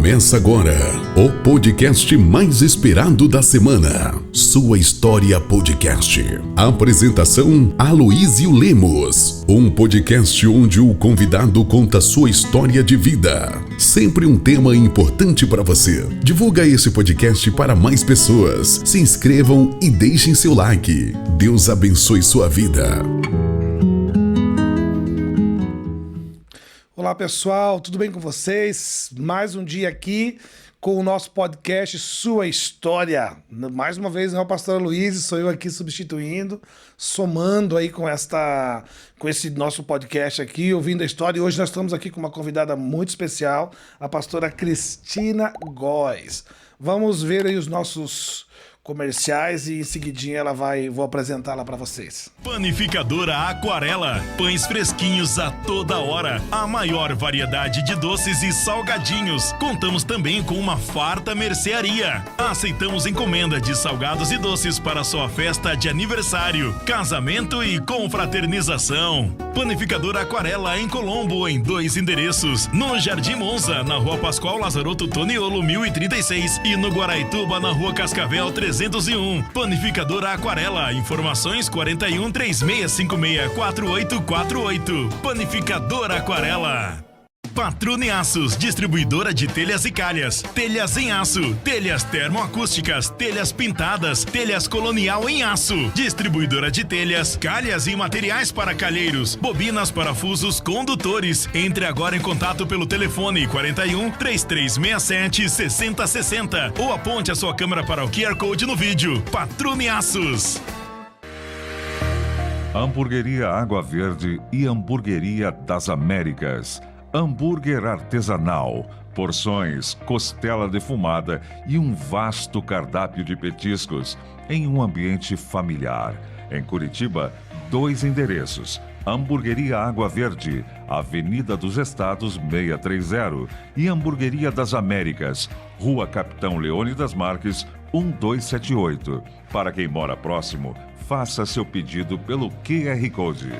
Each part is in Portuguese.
Começa agora o podcast mais esperado da semana. Sua História Podcast. Apresentação: Aloísio Lemos. Um podcast onde o convidado conta sua história de vida. Sempre um tema importante para você. Divulga esse podcast para mais pessoas. Se inscrevam e deixem seu like. Deus abençoe sua vida. Olá pessoal, tudo bem com vocês? Mais um dia aqui com o nosso podcast Sua História. Mais uma vez, não é o pastor Aloísio, sou eu aqui substituindo, somando aí com esse nosso podcast aqui, ouvindo a história. E hoje nós estamos aqui com uma convidada muito especial, a pastora Cristina Góes. Vamos ver aí os nossos comerciais e em seguidinha vou apresentá-la para vocês. Panificadora Aquarela, pães fresquinhos a toda hora, a maior variedade de doces e salgadinhos. Contamos também com uma farta mercearia. Aceitamos encomenda de salgados e doces para sua festa de aniversário, casamento e confraternização. Panificadora Aquarela em Colombo, em 2 endereços, no Jardim Monza, na Rua Pascoal Lazarotto Toniolo 1036 e no Guaraituba, na Rua Cascavel 301. Panificadora Aquarela. Informações 41 3656 4848. Panificadora Aquarela. Patrone Aços, distribuidora de telhas e calhas, telhas em aço, telhas termoacústicas, telhas pintadas, telhas colonial em aço, distribuidora de telhas, calhas e materiais para calheiros, bobinas, parafusos, condutores. Entre agora em contato pelo telefone 41 3367 6060 ou aponte a sua câmera para o QR Code no vídeo. Patrone Aços. Hamburgueria Água Verde e Hamburgueria das Américas. Hambúrguer artesanal, porções, costela defumada e um vasto cardápio de petiscos em um ambiente familiar. Em Curitiba, 2 endereços. Hamburgueria Água Verde, Avenida dos Estados 630 e Hamburgueria das Américas, Rua Capitão Leônidas Marques 1278. Para quem mora próximo, faça seu pedido pelo QR Code.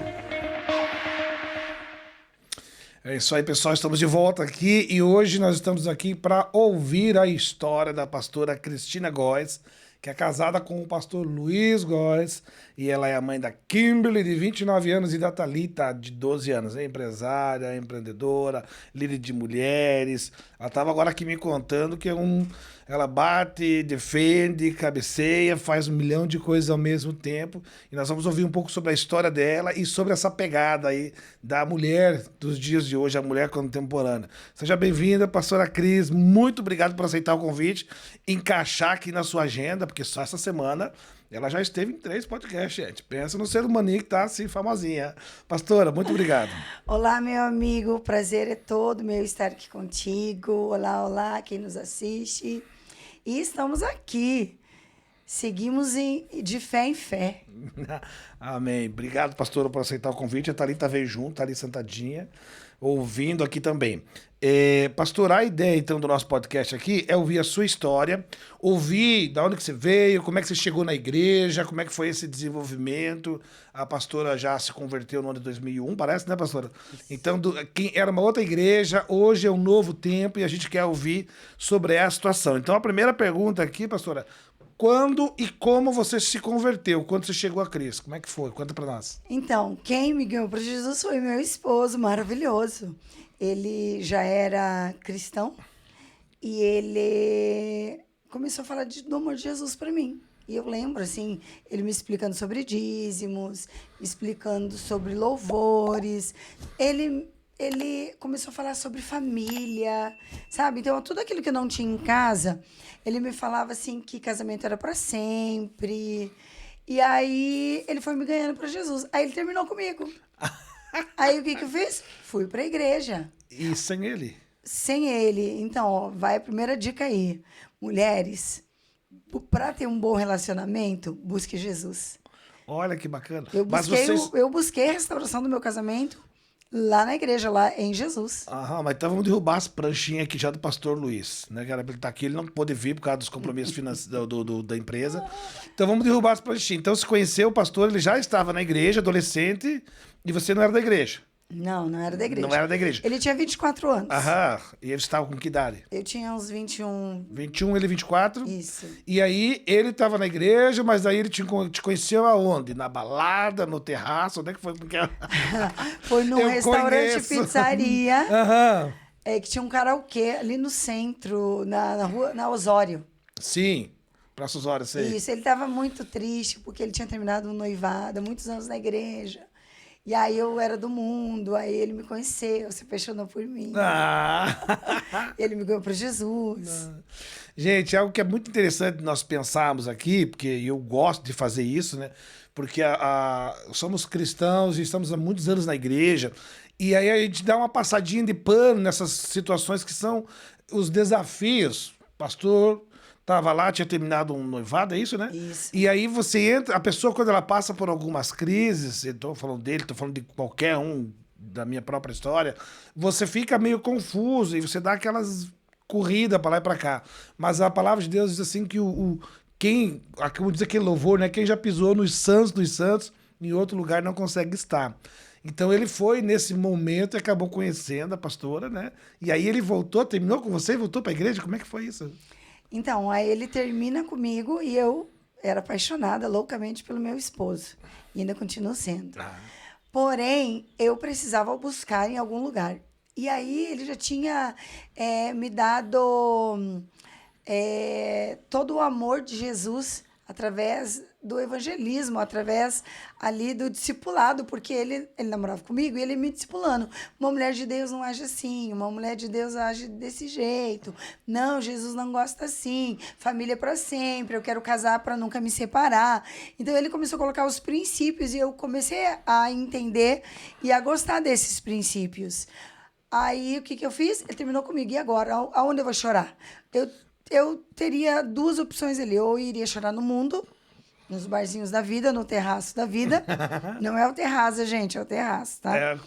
É isso aí, pessoal, estamos de volta aqui e hoje nós estamos aqui para ouvir a história da pastora Cristina Góes, que é casada com o pastor Luiz Góes, e ela é a mãe da Kimberly, de 29 anos, e da Thalita, de 12 anos. É empresária, empreendedora, líder de mulheres. Ela estava agora aqui me contando que ela bate, defende, cabeceia, faz 1 milhão de coisas ao mesmo tempo. E nós vamos ouvir um pouco sobre a história dela e sobre essa pegada aí da mulher dos dias de hoje, a mulher contemporânea. Seja bem-vinda, pastora Cris. Muito obrigado por aceitar o convite, encaixar aqui na sua agenda, porque só essa semana ela já esteve em 3 podcasts, gente. Pensa no ser humaninho que tá assim, famosinha. Pastora, muito obrigado. Olá, meu amigo. O prazer é todo meu estar aqui contigo. Olá, olá, quem nos assiste. E estamos aqui. Seguimos de fé em fé. Amém. Obrigado, pastora, por aceitar o convite. A Thalita veio junto, tá ali sentadinha, ouvindo aqui também. Pastor, a ideia então do nosso podcast aqui é ouvir a sua história, ouvir da onde que você veio, como é que você chegou na igreja, como é que foi esse desenvolvimento. A pastora já se converteu no ano de 2001, parece, né, pastora? Então, quem era uma outra igreja, hoje é um novo tempo e a gente quer ouvir sobre essa situação. Então, a primeira pergunta aqui, pastora: quando e como você se converteu? Quando você chegou a Cristo? Como é que foi? Conta pra nós. Então, quem me ganhou para Jesus foi meu esposo, maravilhoso. Ele já era cristão e ele começou a falar do amor de Jesus para mim. E eu lembro, assim, ele me explicando sobre dízimos, explicando sobre louvores. Ele começou a falar sobre família, sabe? Então, tudo aquilo que eu não tinha em casa, ele me falava, assim, que casamento era para sempre. E aí, ele foi me ganhando para Jesus. Aí, ele terminou comigo. Aí, o que eu fiz? Fui para a igreja. E sem ele? Sem ele. Então, ó, vai a primeira dica aí. Mulheres, para ter um bom relacionamento, busque Jesus. Olha que bacana. Eu busquei a restauração do meu casamento lá na igreja, lá em Jesus. Aham, mas então vamos derrubar as pranchinhas aqui já do pastor Luiz, né? Que era pra ele estar aqui, ele não pôde vir por causa dos compromissos da empresa. Então vamos derrubar as pranchinhas. Então, se conheceu o pastor, ele já estava na igreja, adolescente, e você não era da igreja. Não era da igreja. Não era da igreja. Ele tinha 24 anos. Aham. E eles estavam com que idade? Eu tinha uns 21. 21, ele 24? Isso. E aí, ele estava na igreja, mas aí ele te conheceu aonde? Na balada, no terraço? Onde é que foi? Porque... Foi num Eu restaurante conheço. pizzaria, Aham. que tinha um karaokê ali no centro, na rua, na Osório. Sim. Praça Osório, sei. Isso, ele estava muito triste, porque ele tinha terminado um noivado há muitos anos na igreja. E aí eu era do mundo, aí ele me conheceu, se apaixonou por mim. Ah. Ele me ganhou para Jesus. Gente, algo que é muito interessante nós pensarmos aqui, porque eu gosto de fazer isso, né? Porque somos cristãos e estamos há muitos anos na igreja, e aí a gente dá uma passadinha de pano nessas situações que são os desafios. Pastor estava lá, tinha terminado um noivado, é isso, né? Isso. E aí você entra, a pessoa quando ela passa por algumas crises, eu tô falando dele, tô falando de qualquer um, da minha própria história, você fica meio confuso e você dá aquelas corridas para lá e para cá. Mas a palavra de Deus diz assim que como diz aquele louvor, né? Quem já pisou nos santos dos santos, em outro lugar não consegue estar. Então ele foi nesse momento e acabou conhecendo a pastora, né? E aí ele voltou, terminou com você e voltou para a igreja? Como é que foi isso? Então, aí ele termina comigo e eu era apaixonada loucamente pelo meu esposo. E ainda continuo sendo. Porém, eu precisava buscar em algum lugar. E aí ele já tinha me dado todo o amor de Jesus através do evangelismo, através ali do discipulado, porque ele namorava comigo e ele me discipulando. Uma mulher de Deus não age assim, uma mulher de Deus age desse jeito. Não, Jesus não gosta assim. Família para sempre, eu quero casar para nunca me separar. Então ele começou a colocar os princípios e eu comecei a entender e a gostar desses princípios. Aí o que eu fiz? Ele terminou comigo. E agora? Aonde eu vou chorar? Eu teria duas opções ali. Ou eu iria chorar no mundo, nos barzinhos da vida, no terraço da vida. Não é o terraço, gente, é o terraço, tá?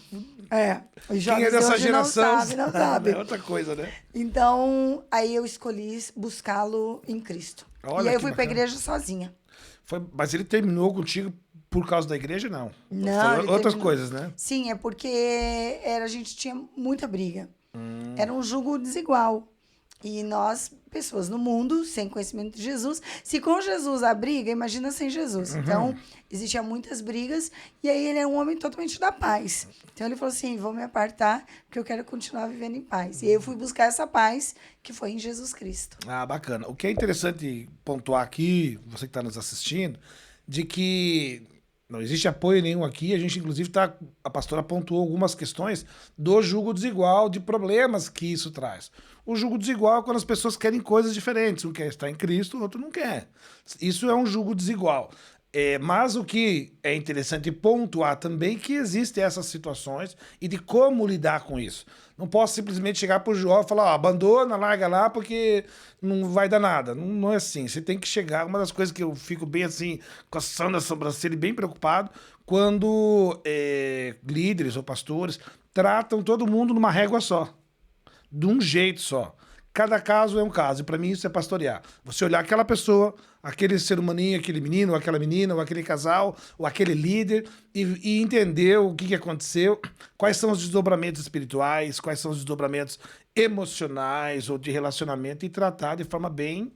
Os jovens Quem é dessa hoje geração não sabe. É outra coisa, né? Então, aí eu escolhi buscá-lo em Cristo. Olha e aí eu que fui pra bacana. igreja sozinha. Mas ele terminou contigo por causa da igreja, não? Não, Foi ele outras terminou. coisas, né? Sim, é porque a gente tinha muita briga. Era um jugo desigual. E nós, pessoas no mundo, sem conhecimento de Jesus, se com Jesus há briga, imagina sem Jesus. Então, existiam muitas brigas, e aí ele é um homem totalmente da paz. Então, ele falou assim, vou me apartar, porque eu quero continuar vivendo em paz. E aí eu fui buscar essa paz, que foi em Jesus Cristo. Ah, bacana. O que é interessante pontuar aqui, você que está nos assistindo, de que não existe apoio nenhum aqui. A gente, inclusive, a pastora pontuou algumas questões do jugo desigual, de problemas que isso traz. O jugo desigual é quando as pessoas querem coisas diferentes. Um quer estar em Cristo, o outro não quer. Isso é um jugo desigual. Mas o que é interessante pontuar também é que existem essas situações e de como lidar com isso. Não posso simplesmente chegar para o João e falar, abandona, larga lá, porque não vai dar nada. Não é assim. Você tem que chegar. Uma das coisas que eu fico bem assim, coçando a sobrancelha e bem preocupado, quando líderes ou pastores tratam todo mundo numa régua só, de um jeito só. Cada caso é um caso, e para mim isso é pastorear. Você olhar aquela pessoa, aquele ser humaninho, aquele menino, ou aquela menina, ou aquele casal, ou aquele líder, e entender o que aconteceu, quais são os desdobramentos espirituais, quais são os desdobramentos emocionais ou de relacionamento, e tratar de forma bem,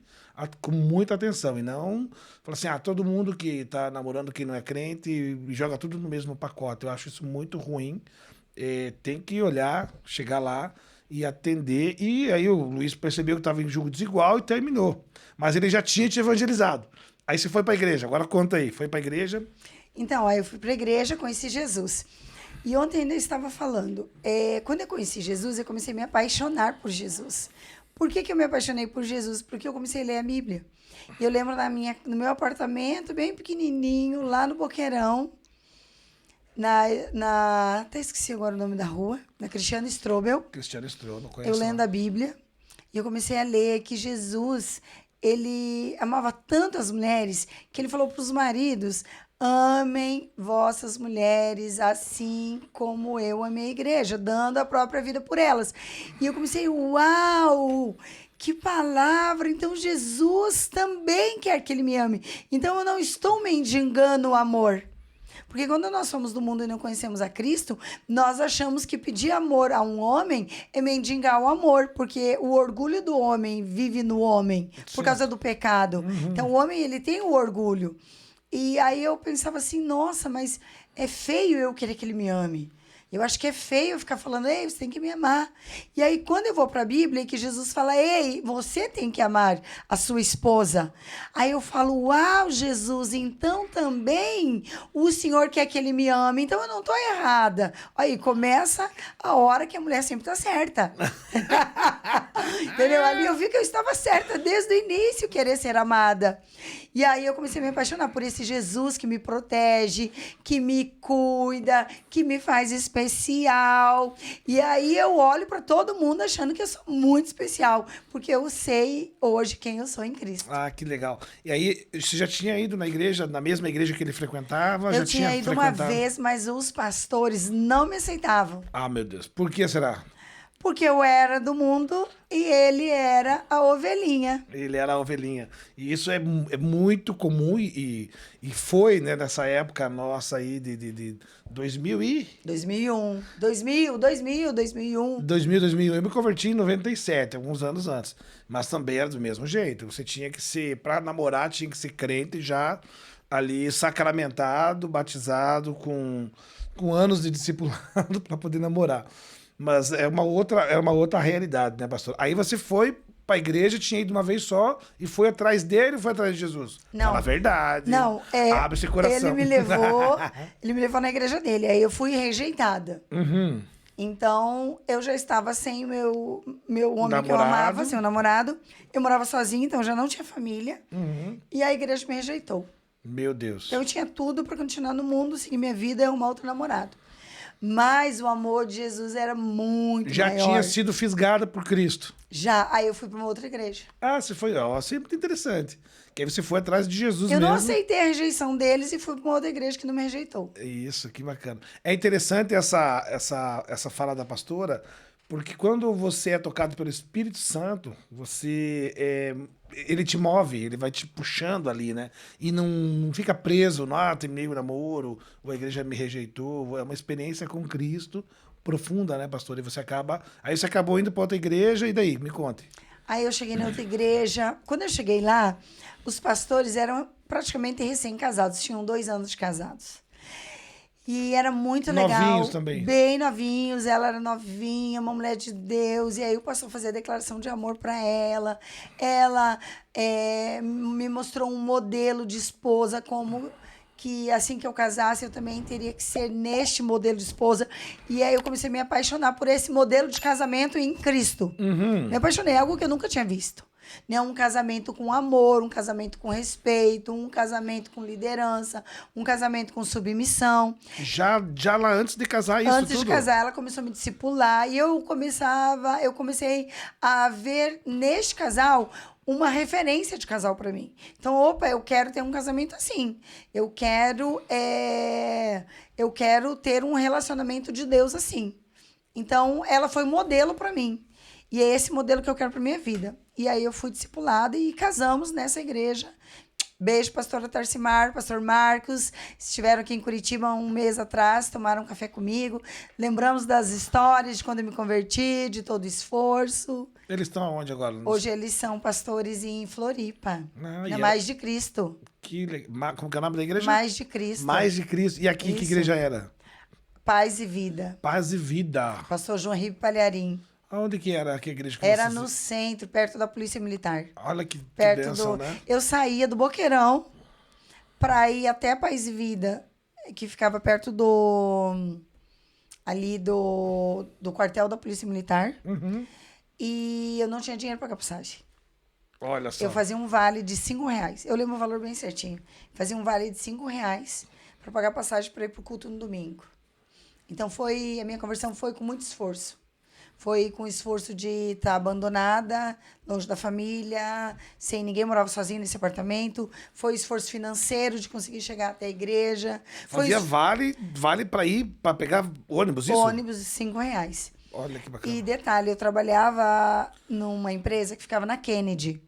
com muita atenção. E não falar assim, todo mundo que está namorando, quem não é crente, e joga tudo no mesmo pacote. Eu acho isso muito ruim. Tem que olhar, chegar lá, e atender, e aí o Luiz percebeu que estava em julgo desigual e terminou. Mas ele já tinha te evangelizado. Aí você foi para a igreja, agora conta aí, foi para a igreja? Então, aí eu fui para a igreja, conheci Jesus. E ontem ainda estava falando, quando eu conheci Jesus, eu comecei a me apaixonar por Jesus. Por que eu me apaixonei por Jesus? Porque eu comecei a ler a Bíblia. E eu lembro no meu apartamento, bem pequenininho, lá no Boqueirão, até esqueci agora o nome da rua, na Cristiano Strobel. Cristiano Strobel, não conheço. Eu lendo a Bíblia, e eu comecei a ler que Jesus, ele amava tanto as mulheres, que ele falou para os maridos, amem vossas mulheres assim como eu amei a igreja, dando a própria vida por elas. E eu comecei, uau, que palavra! Então Jesus também quer que ele me ame. Então eu não estou mendigando o amor. Porque quando nós somos do mundo e não conhecemos a Cristo, nós achamos que pedir amor a um homem é mendigar o amor, porque o orgulho do homem vive no homem, por causa do pecado. Então, o homem, ele tem o orgulho. E aí eu pensava assim, nossa, mas é feio eu querer que ele me ame. Eu acho que é feio eu ficar falando, ei, você tem que me amar. E aí, quando eu vou para a Bíblia, que Jesus fala, ei, você tem que amar a sua esposa. Aí eu falo, uau, Jesus, então também o Senhor quer que ele me ame. Então eu não estou errada. Aí começa a hora que a mulher sempre está certa. Entendeu? Ali eu vi que eu estava certa desde o início, querer ser amada. E aí eu comecei a me apaixonar por esse Jesus que me protege, que me cuida, que me faz especial. E aí eu olho para todo mundo achando que eu sou muito especial, porque eu sei hoje quem eu sou em Cristo. Ah, que legal. E aí, você já tinha ido na igreja, na mesma igreja que ele frequentava? Eu já tinha ido uma vez, mas os pastores não me aceitavam. Ah, meu Deus. Por que será? Porque eu era do mundo e ele era a ovelhinha. Ele era a ovelhinha. E isso é muito comum e foi, né, nessa época nossa aí de 2000 e... 2001. 2001. 2000. Eu me converti em 97, alguns anos antes. Mas também era do mesmo jeito. Você tinha que ser, pra namorar, tinha que ser crente já ali sacramentado, batizado, com anos de discipulado para poder namorar. Mas é uma outra realidade, né, pastor? Aí você foi para a igreja, tinha ido uma vez só e foi atrás dele ou foi atrás de Jesus? Não. Fala a verdade. Não, abre esse coração. ele me levou na igreja dele. Aí eu fui rejeitada. Uhum. Então, eu já estava sem o meu homem Namorado. que eu amava, sem o namorado. Eu morava sozinha, então já não tinha família. Uhum. E a igreja me rejeitou. Meu Deus. Então, eu tinha tudo para continuar no mundo, seguir minha vida e arrumar outro namorado. Mas o amor de Jesus era muito Já maior. tinha sido fisgada por Cristo. Já. Aí eu fui para uma outra igreja. Ah, você foi. Ó, isso é muito interessante. Que aí você foi atrás de Jesus Eu mesmo. não aceitei a rejeição deles e fui para uma outra igreja que não me rejeitou. Isso, que bacana. É interessante essa fala da pastora, porque quando você é tocado pelo Espírito Santo, ele te move, ele vai te puxando ali, né? E não fica preso, terminei o namoro, ou a igreja me rejeitou. É uma experiência com Cristo profunda, né, pastor? E aí você acabou indo para outra igreja, e daí? Me conte. Aí eu cheguei na outra igreja. Quando eu cheguei lá, os pastores eram praticamente recém-casados, tinham 2 anos de casados. E era muito legal. Novinhos também. Bem novinhos, ela era novinha, uma mulher de Deus. E aí o pastor fazia declaração de amor para ela. Ela me mostrou um modelo de esposa, como que assim que eu casasse, eu também teria que ser neste modelo de esposa. E aí eu comecei a me apaixonar por esse modelo de casamento em Cristo. Uhum. Me apaixonei, algo que eu nunca tinha visto. Né? Um casamento com amor, um casamento com respeito, um casamento com liderança, um casamento com submissão. Já lá antes de casar, isso Antes tudo? de casar, ela começou a me discipular e eu comecei a ver neste casal uma referência de casal para mim. Então, eu quero ter um casamento assim. Eu quero ter um relacionamento de Deus assim. Então, ela foi modelo para mim. E é esse modelo que eu quero para minha vida. E aí eu fui discipulada e casamos nessa igreja. Beijo, pastora Tarcimar, pastor Marcos. Estiveram aqui em Curitiba 1 mês atrás, tomaram um café comigo. Lembramos das histórias de quando eu me converti, de todo o esforço. Eles estão aonde agora? Hoje eles são pastores em Floripa. Na Mais de Cristo. Como que é o nome da igreja? Mais de Cristo. Mais de Cristo. E aqui, que Isso. igreja era? Paz e Vida. Paz e Vida. Pastor João Ribe Palharim. Aonde que era aqui a igreja? Era no centro, perto da Polícia Militar. Olha que Perto bênção, né? Eu saía do Boqueirão para ir até Paz e Vida, que ficava perto do quartel da Polícia Militar. Uhum. E eu não tinha dinheiro para pagar passagem. Olha só. Eu fazia um vale de R$5. Eu lembro o valor bem certinho. Fazia um vale de R$5 para pagar passagem para ir pro culto no domingo. Então a minha conversão foi com muito esforço. Foi com o esforço de estar abandonada, longe da família, sem ninguém, morava sozinha nesse apartamento. Foi o esforço financeiro de conseguir chegar até a igreja. Fazia vale para ir, para pegar ônibus, isso? Ônibus de R$5. Olha que bacana. E detalhe, eu trabalhava numa empresa que ficava na Kennedy.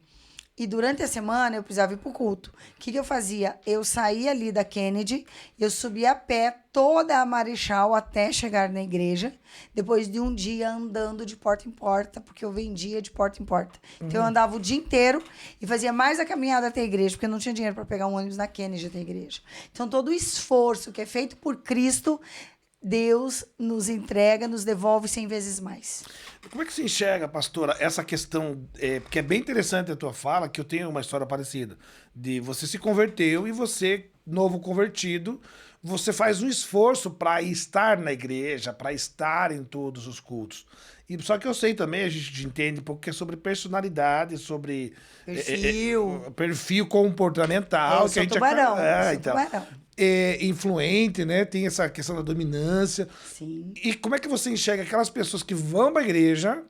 E durante a semana eu precisava ir pro culto. O que eu fazia? Eu saía ali da Kennedy, eu subia a pé toda a Marechal até chegar na igreja, depois de um dia andando de porta em porta, porque eu vendia de porta em porta. Então eu andava o dia inteiro e fazia mais a caminhada até a igreja, porque eu não tinha dinheiro para pegar um ônibus na Kennedy até a igreja. Então todo o esforço que é feito por Cristo, Deus nos entrega, nos devolve 100 vezes mais. Como é que você enxerga, pastora, essa questão, porque é bem interessante a tua fala, que eu tenho uma história parecida, de você se converteu e você, novo convertido, você faz um esforço para estar na igreja, para estar em todos os cultos. E só que eu sei também, a gente entende um pouco que é sobre personalidade, sobre perfil comportamental. Eu sou tubarão. Influente, né? Tem essa questão da dominância. Sim. E como é que você enxerga aquelas pessoas que vão para a igreja,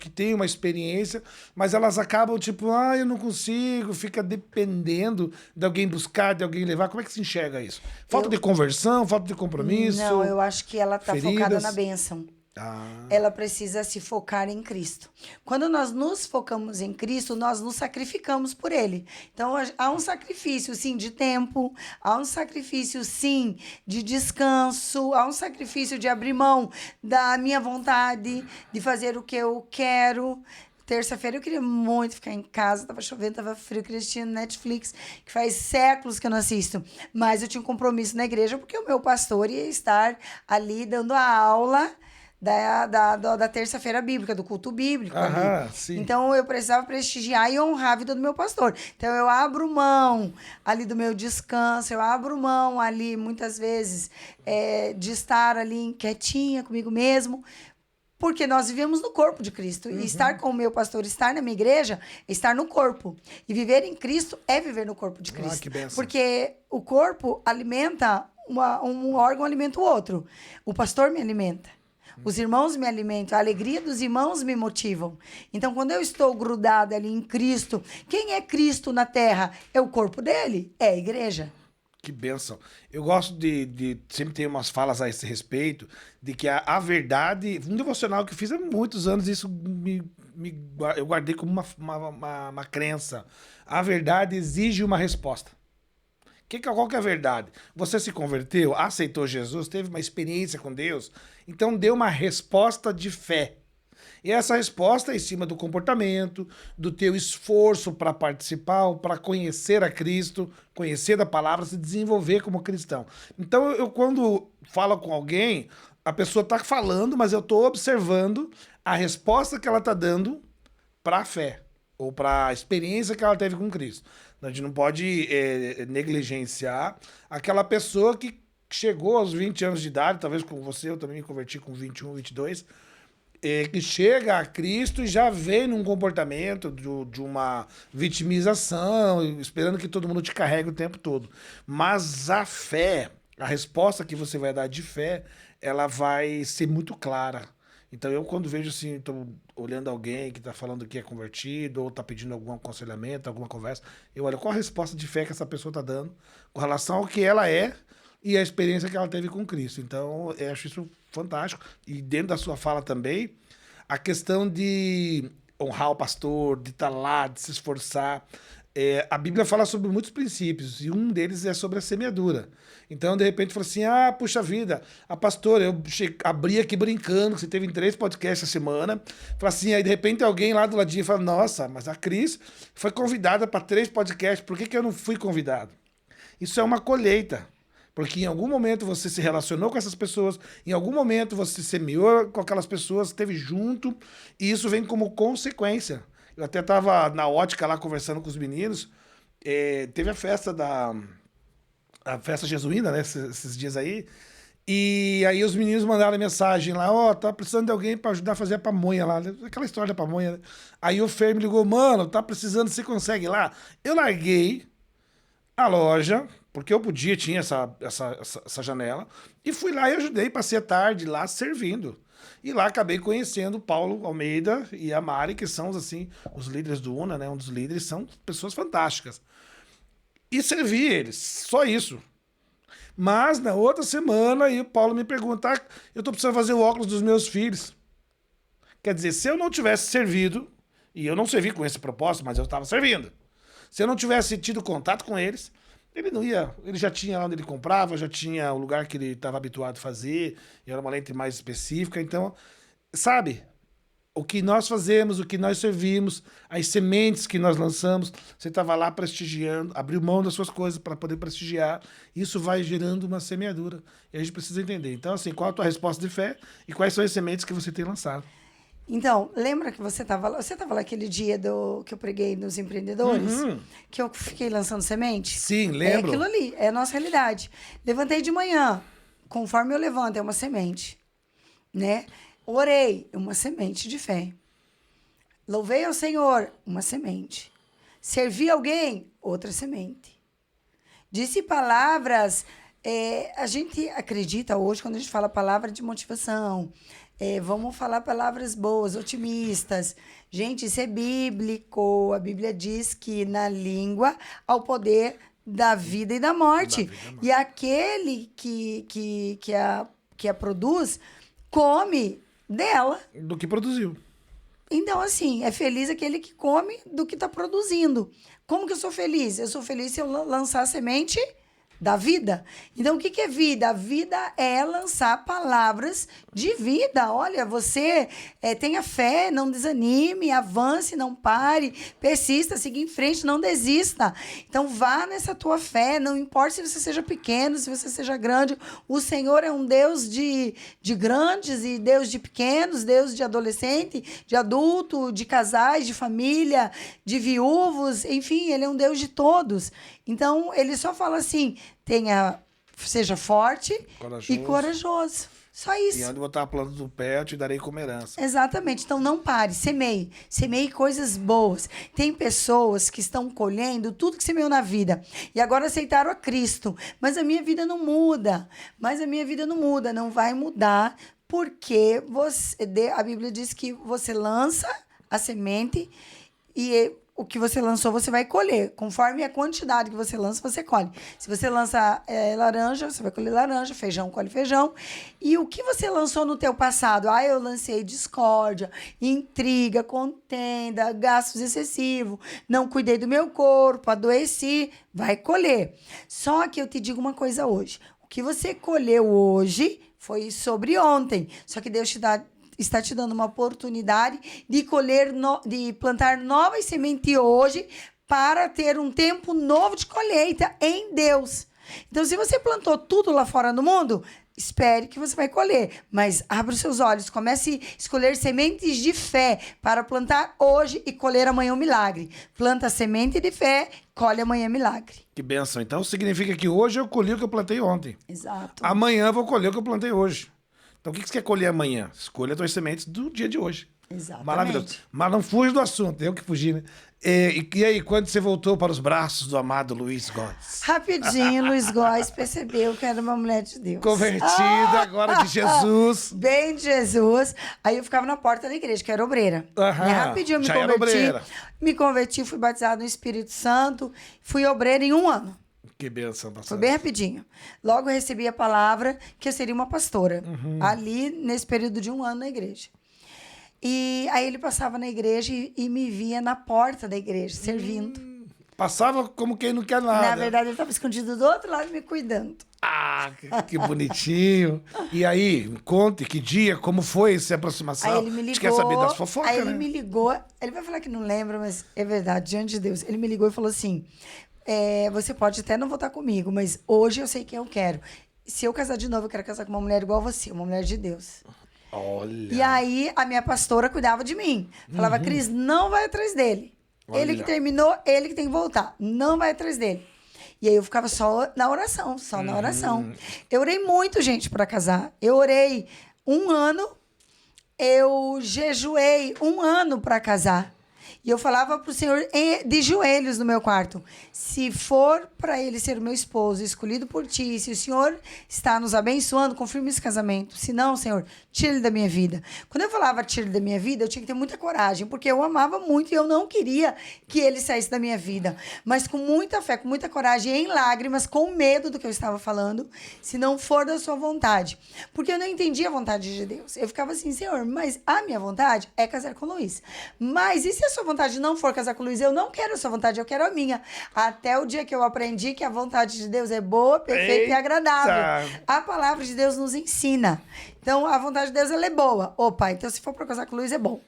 que têm uma experiência, mas elas acabam tipo, eu não consigo, fica dependendo de alguém buscar, de alguém levar. Como é que se enxerga isso? Falta de conversão, falta de compromisso? Não, eu acho que ela tá feridas? focada na bênção. Ela precisa se focar em Cristo. Quando nós nos focamos em Cristo, nós nos sacrificamos por Ele. Então, há um sacrifício, sim, de tempo, há um sacrifício, sim, de descanso, há um sacrifício de abrir mão da minha vontade, de fazer o que eu quero. Terça-feira eu queria muito ficar em casa, tava chovendo, tava frio, eu queria assistir Netflix, que faz séculos que eu não assisto. Mas eu tinha um compromisso na igreja, porque o meu pastor ia estar ali dando a aula da terça-feira bíblica, do culto bíblico. Sim. Então eu precisava prestigiar e honrar a vida do meu pastor. Então eu abro mão ali do meu descanso, eu abro mão ali, muitas vezes, de estar ali quietinha comigo mesmo, porque nós vivemos no corpo de Cristo. E estar com o meu pastor, estar na minha igreja, é estar no corpo. E viver em Cristo é viver no corpo de Cristo. Que bênção. Porque o corpo alimenta, um órgão alimenta o outro. O pastor me alimenta. Os irmãos me alimentam, a alegria dos irmãos me motivam. Então, quando eu estou grudada ali em Cristo, quem é Cristo na terra? É o corpo dele, é a igreja. Que bênção. Eu gosto de sempre ter umas falas a esse respeito, de que a verdade, um devocional que eu fiz há muitos anos, isso eu guardei como uma crença. A verdade exige uma resposta. Qual que é a verdade? Você se converteu, aceitou Jesus, teve uma experiência com Deus, então deu uma resposta de fé. E essa resposta é em cima do comportamento, do teu esforço para participar, para conhecer a Cristo, conhecer a palavra, se desenvolver como cristão. Então, eu quando falo com alguém, a pessoa está falando, mas eu estou observando a resposta que ela está dando para a fé, ou para a experiência que ela teve com Cristo. A gente não pode negligenciar aquela pessoa que chegou aos 20 anos de idade, talvez com você, eu também me converti com 21, 22, que chega a Cristo e já vem num comportamento de uma vitimização, esperando que todo mundo te carregue o tempo todo. Mas a fé, a resposta que você vai dar de fé, ela vai ser muito clara. Então eu quando vejo assim, estou olhando alguém que está falando que é convertido ou está pedindo algum aconselhamento, alguma conversa, eu olho qual a resposta de fé que essa pessoa está dando com relação ao que ela é e a experiência que ela teve com Cristo. Então eu acho isso fantástico. E dentro da sua fala também, a questão de honrar o pastor, de estar lá, de se esforçar. A Bíblia fala sobre muitos princípios e um deles é sobre a semeadura. Então, de repente, fala assim, puxa vida, a pastora, eu abri aqui brincando, que você teve em 3 podcasts essa semana, fala assim, aí de repente alguém lá do ladinho fala, nossa, mas a Cris foi convidada para 3 podcasts, por que eu não fui convidado? Isso é uma colheita. Porque em algum momento você se relacionou com essas pessoas, em algum momento você semeou com aquelas pessoas, esteve junto, e isso vem como consequência. Eu até estava na ótica lá conversando com os meninos, teve a festa a festa jesuína, né, esses dias aí, e aí os meninos mandaram mensagem lá, tá precisando de alguém para ajudar a fazer a pamonha lá, aquela história da pamonha, né? Aí o Fer me ligou, mano, tá precisando, você consegue ir lá? Eu larguei a loja, porque eu podia, tinha essa janela, e fui lá e ajudei, passei a tarde lá servindo. E lá acabei conhecendo o Paulo Almeida e a Mari, que são assim, os líderes do UNA, né? Um dos líderes, são pessoas fantásticas. E servi eles, só isso. Mas na outra semana, aí o Paulo me pergunta, eu tô precisando fazer o óculos dos meus filhos. Quer dizer, se eu não tivesse servido, E eu não servi com esse propósito, mas eu estava servindo. Se eu não tivesse tido contato com eles, ele não ia. Ele já tinha lá onde ele comprava, já tinha o lugar que ele estava habituado a fazer, e era uma lente mais específica. Então, sabe, o que nós fazemos, o que nós servimos, as sementes que nós lançamos, você estava lá prestigiando, abriu mão das suas coisas para poder prestigiar, isso vai gerando uma semeadura. E a gente precisa entender. Então, assim, qual a tua resposta de fé e quais são as sementes que você tem lançado? Então, lembra que você estava lá aquele dia que eu preguei nos empreendedores? Que eu fiquei lançando semente? Sim, lembro. É aquilo ali, é a nossa realidade. Levantei de manhã, conforme eu levanto, é uma semente, né? Orei, uma semente de fé. Louvei ao Senhor, uma semente. Servi alguém, outra semente. Disse palavras, a gente acredita hoje, quando a gente fala palavra de motivação, vamos falar palavras boas, otimistas. Gente, isso é bíblico. A Bíblia diz que na língua há o poder da vida e da morte. E aquele que a produz, come dela. Do que produziu. Então, assim, é feliz aquele que come do que está produzindo. Como que eu sou feliz? Eu sou feliz se eu lançar a semente da vida. Então, o que é vida? A vida é lançar palavras de vida. Olha, você tenha fé, não desanime, avance, não pare, persista, siga em frente, não desista. Então, vá nessa tua fé, não importa se você seja pequeno, se você seja grande, o Senhor é um Deus de grandes e Deus de pequenos, Deus de adolescente, de adulto, de casais, de família, de viúvos, enfim, Ele é um Deus de todos. Então, Ele só fala assim, seja forte e corajoso. Só isso. E onde botar a planta do pé, eu te darei como herança. Exatamente. Então, não pare. Semeie. Semeie coisas boas. Tem pessoas que estão colhendo tudo que semeou na vida. E agora aceitaram a Cristo. Mas a minha vida não muda. Não vai mudar. Porque a Bíblia diz que você lança a semente e o que você lançou, você vai colher. Conforme a quantidade que você lança, você colhe. Se você lança laranja, você vai colher laranja, feijão, colhe feijão. E o que você lançou no teu passado? Eu lancei discórdia, intriga, contenda, gastos excessivos, não cuidei do meu corpo, adoeci, vai colher. Só que eu te digo uma coisa hoje. O que você colheu hoje foi sobre ontem. Só que Deus está te dando uma oportunidade de de plantar novas sementes hoje para ter um tempo novo de colheita em Deus. Então, se você plantou tudo lá fora no mundo, espere que você vai colher. Mas abra os seus olhos, comece a escolher sementes de fé para plantar hoje e colher amanhã um milagre. Planta semente de fé, colhe amanhã milagre. Que bênção. Então, significa que hoje eu colhi o que eu plantei ontem. Exato. Amanhã eu vou colher o que eu plantei hoje. Então, o que você quer colher amanhã? Escolha as tuas sementes do dia de hoje. Exatamente. Maravilhoso. Mas não fuja do assunto, eu que fugi, né? E aí, quando você voltou para os braços do amado Luiz Góes? Rapidinho, Luiz Góes percebeu que era uma mulher de Deus. Convertida, agora de Jesus. Bem de Jesus. Aí eu ficava na porta da igreja, que era obreira. Aham, E rapidinho eu me já era converti. obreira. Me converti, fui batizado no Espírito Santo. Fui obreira em 1 ano. Que bênção, pastor. Foi bem rapidinho. Logo eu recebi a palavra que eu seria uma pastora. Ali, nesse período de 1 ano na igreja. E aí ele passava na igreja e me via na porta da igreja, servindo. Passava como quem não quer nada. Na verdade, ele estava escondido do outro lado me cuidando. Ah, que bonitinho. E aí, conte que dia, como foi essa aproximação? Aí ele me A gente ligou. quer saber das fofocas, Aí ele né? me ligou. Ele vai falar que não lembra, mas é verdade, diante de Deus. Ele me ligou e falou assim, você pode até não votar comigo, mas hoje eu sei quem eu quero. Se eu casar de novo, eu quero casar com uma mulher igual a você, uma mulher de Deus. Olha. E aí, a minha pastora cuidava de mim. Falava, Cris, não vai atrás dele. Olha. Ele que terminou, ele que tem que voltar. Não vai atrás dele. E aí, eu ficava só na oração, na oração. Eu orei muito, gente, para casar. Eu orei 1 ano, eu jejuei 1 ano para casar. E eu falava pro Senhor de joelhos no meu quarto, se for para ele ser o meu esposo, escolhido por ti, se o Senhor está nos abençoando, confirme esse casamento. Se não, Senhor, tira ele da minha vida. Quando eu falava tira ele da minha vida, eu tinha que ter muita coragem, porque eu amava muito e eu não queria que ele saísse da minha vida. Mas com muita fé, com muita coragem, em lágrimas, com medo do que eu estava falando, se não for da sua vontade. Porque eu não entendia a vontade de Deus. Eu ficava assim, Senhor, mas a minha vontade é casar com o Luiz. Mas e se a sua vontade não for casar com o Luiz, eu não quero a sua vontade, eu quero a minha. Até o dia que eu aprendi que a vontade de Deus é boa, perfeita e agradável. A palavra de Deus nos ensina. Então, a vontade de Deus, ela é boa. Opa, então se for para casar com o Luiz, é bom.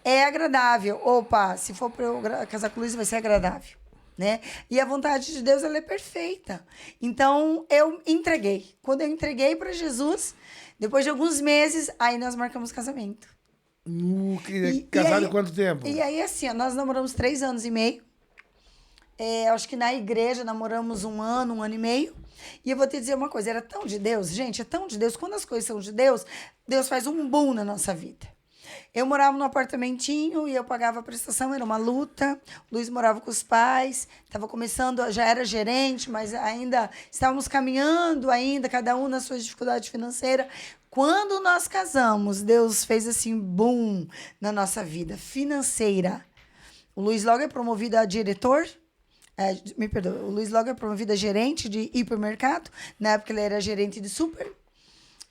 É agradável. Opa, se for para eu casar com o Luiz, vai ser agradável. Né? E a vontade de Deus, ela é perfeita. Então, eu entreguei. Quando eu entreguei para Jesus, depois de alguns meses, aí nós marcamos casamento. Casado em quanto tempo? E aí, assim, ó, nós namoramos 3 anos e meio. Acho que na igreja namoramos 1 ano, 1 ano e meio. E eu vou te dizer uma coisa, era tão de Deus, gente, é tão de Deus. Quando as coisas são de Deus, Deus faz um boom na nossa vida. Eu morava num apartamentinho e eu pagava a prestação, era uma luta. O Luiz morava com os pais, estava começando, já era gerente, mas ainda estávamos caminhando ainda, cada um na sua dificuldade financeira. Quando nós casamos, Deus fez assim, boom, na nossa vida financeira. O Luiz logo é promovido a diretor, me perdoa, o Luiz logo é promovido a gerente de hipermercado. Na época ele era gerente de super.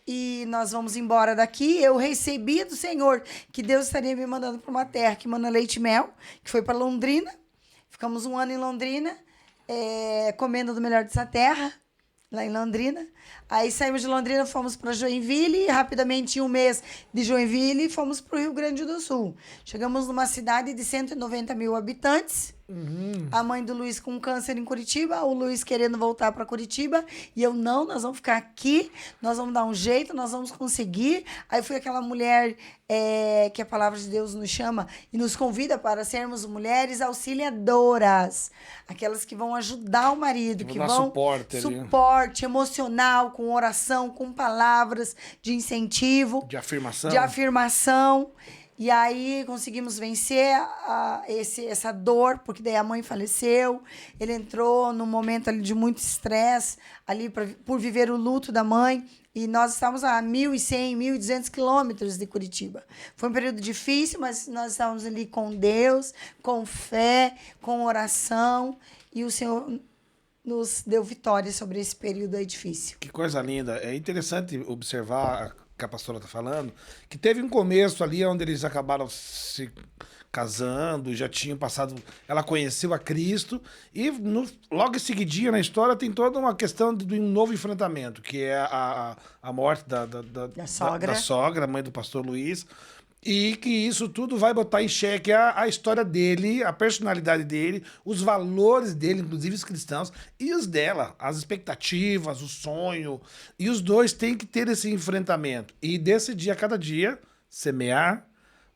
E nós vamos embora daqui. Eu recebi do Senhor que Deus estaria me mandando para uma terra que manda leite e mel, que foi para Londrina. Ficamos 1 ano em Londrina, comendo do melhor dessa terra, lá em Londrina. Aí saímos de Londrina, fomos para Joinville, e rapidamente, em 1 mês de Joinville, fomos para o Rio Grande do Sul. Chegamos numa cidade de 190 mil habitantes. A mãe do Luiz com câncer em Curitiba, o Luiz querendo voltar para Curitiba, e eu, não, nós vamos ficar aqui, nós vamos dar um jeito, nós vamos conseguir. Aí fui aquela mulher que a palavra de Deus nos chama e nos convida para sermos mulheres auxiliadoras, aquelas que vão ajudar o marido, que vão suporte emocional, com oração, com palavras de incentivo, de afirmação. E aí conseguimos vencer essa dor, porque daí a mãe faleceu. Ele entrou num momento ali de muito estresse, ali por viver o luto da mãe. E nós estávamos a 1.100, 1.200 quilômetros de Curitiba. Foi um período difícil, mas nós estávamos ali com Deus, com fé, com oração. E o Senhor nos deu vitória sobre esse período aí difícil. Que coisa linda. É interessante observar que a pastora está falando, que teve um começo ali onde eles acabaram se casando, já tinham passado, ela conheceu a Cristo, e logo em seguidinha na história tem toda uma questão de um novo enfrentamento, que é a morte da sogra, mãe do pastor Luiz, e que isso tudo vai botar em xeque a história dele, a personalidade dele, os valores dele, inclusive os cristãos, e os dela, as expectativas, o sonho. E os dois têm que ter esse enfrentamento. E decidir a cada dia semear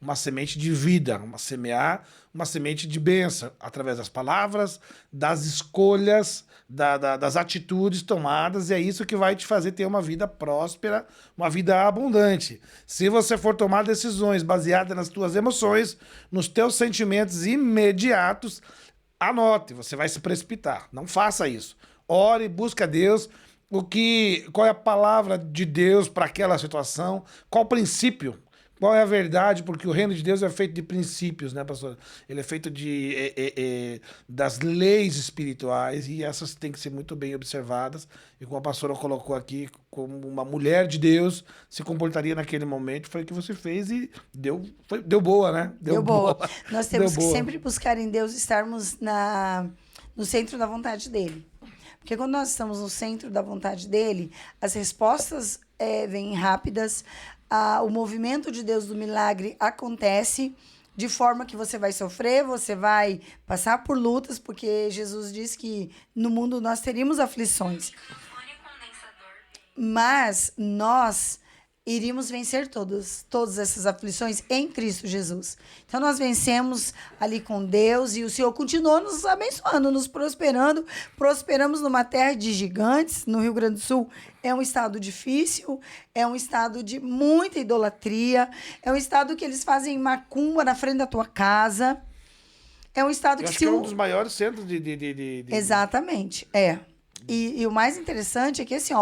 uma semente de vida, semear uma semente de bênção, através das palavras, das escolhas, das atitudes tomadas, e é isso que vai te fazer ter uma vida próspera, uma vida abundante. Se você for tomar decisões baseadas nas tuas emoções, nos teus sentimentos imediatos, anote, você vai se precipitar. Não faça isso. Ore, busque a Deus, qual é a palavra de Deus para aquela situação, qual o princípio, qual é a verdade, porque o reino de Deus é feito de princípios, né, pastor? Ele é feito das leis espirituais, e essas têm que ser muito bem observadas. E como a pastora colocou aqui, como uma mulher de Deus se comportaria naquele momento, foi o que você fez e deu boa, né? Deu boa. Nós temos que sempre buscar em Deus estarmos no centro da vontade dele. Porque quando nós estamos no centro da vontade dele, as respostas vêm rápidas, o movimento de Deus do milagre acontece, de forma que você vai sofrer, você vai passar por lutas, porque Jesus diz que no mundo nós teríamos aflições. Mas nós iríamos vencer todas essas aflições em Cristo Jesus. Então nós vencemos ali com Deus, e o Senhor continuou nos abençoando, nos prosperando. Prosperamos numa terra de gigantes. No Rio Grande do Sul é um estado difícil, é um estado de muita idolatria, é um estado que eles fazem macumba na frente da tua casa. É um estado que é um dos maiores centros de... Exatamente, E o mais interessante é que, assim,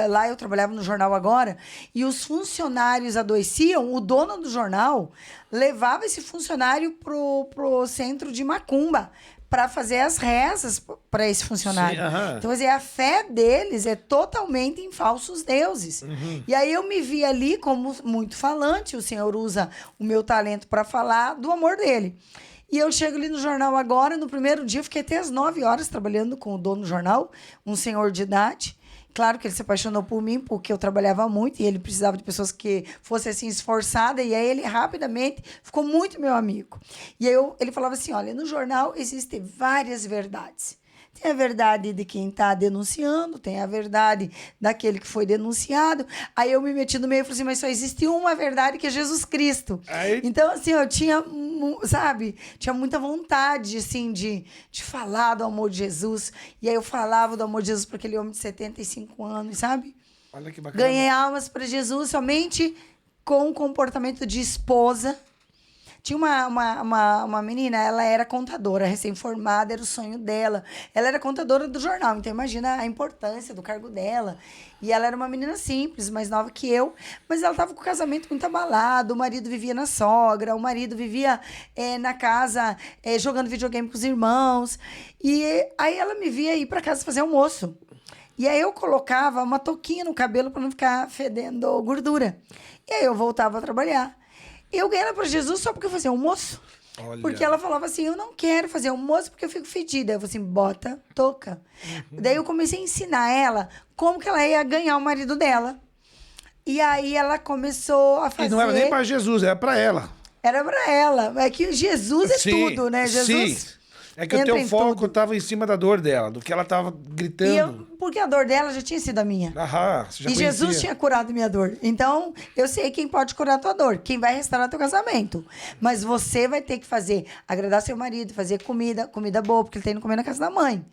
lá eu trabalhava no jornal agora, e os funcionários adoeciam, o dono do jornal levava esse funcionário pro centro de macumba para fazer as rezas para esse funcionário. Sim, então, a fé deles é totalmente em falsos deuses. E aí eu me vi ali como muito falante, o Senhor usa o meu talento para falar do amor dele. E eu chego ali no jornal agora, no primeiro dia, eu fiquei até às 9 horas trabalhando com o dono do jornal, um senhor de idade. Claro que ele se apaixonou por mim, porque eu trabalhava muito e ele precisava de pessoas que fossem assim esforçadas. E aí ele rapidamente ficou muito meu amigo. E aí ele falava assim, olha, no jornal existem várias verdades. Tem a verdade de quem está denunciando, tem a verdade daquele que foi denunciado. Aí eu me meti no meio e falei assim, mas só existe uma verdade, que é Jesus Cristo. Aí... Então, assim, eu tinha, sabe, tinha muita vontade, assim, de falar do amor de Jesus. E aí eu falava do amor de Jesus para aquele homem de 75 anos, sabe? Olha que bacana. Ganhei almas para Jesus somente com o comportamento de esposa. Tinha uma menina, ela era contadora, recém-formada, era o sonho dela. Ela era contadora do jornal, então imagina a importância do cargo dela. E ela era uma menina simples, mais nova que eu, mas ela estava com o casamento muito abalado, o marido vivia na sogra, o marido vivia na casa jogando videogame com os irmãos. E aí ela me via ir para casa fazer almoço. E aí eu colocava uma touquinha no cabelo para não ficar fedendo gordura. E aí eu voltava a trabalhar. Eu ganhei ela para Jesus só porque eu fazia almoço. Olha. Porque ela falava assim, eu não quero fazer almoço porque eu fico fedida. Eu falei assim, bota touca. Daí eu comecei a ensinar ela como que ela ia ganhar o marido dela. E aí ela começou a fazer... E não era nem para Jesus, era para ela. Era para ela. É que Jesus é tudo, né? Jesus... Sim. É que o teu foco estava em cima da dor dela, do que ela estava gritando. Porque a dor dela já tinha sido a minha. Aham, você já E conhecia. Jesus tinha curado minha dor. Então, eu sei quem pode curar a tua dor, quem vai restaurar teu casamento. Mas você vai ter que agradar seu marido, fazer comida boa, porque ele tá indo comer na casa da mãe.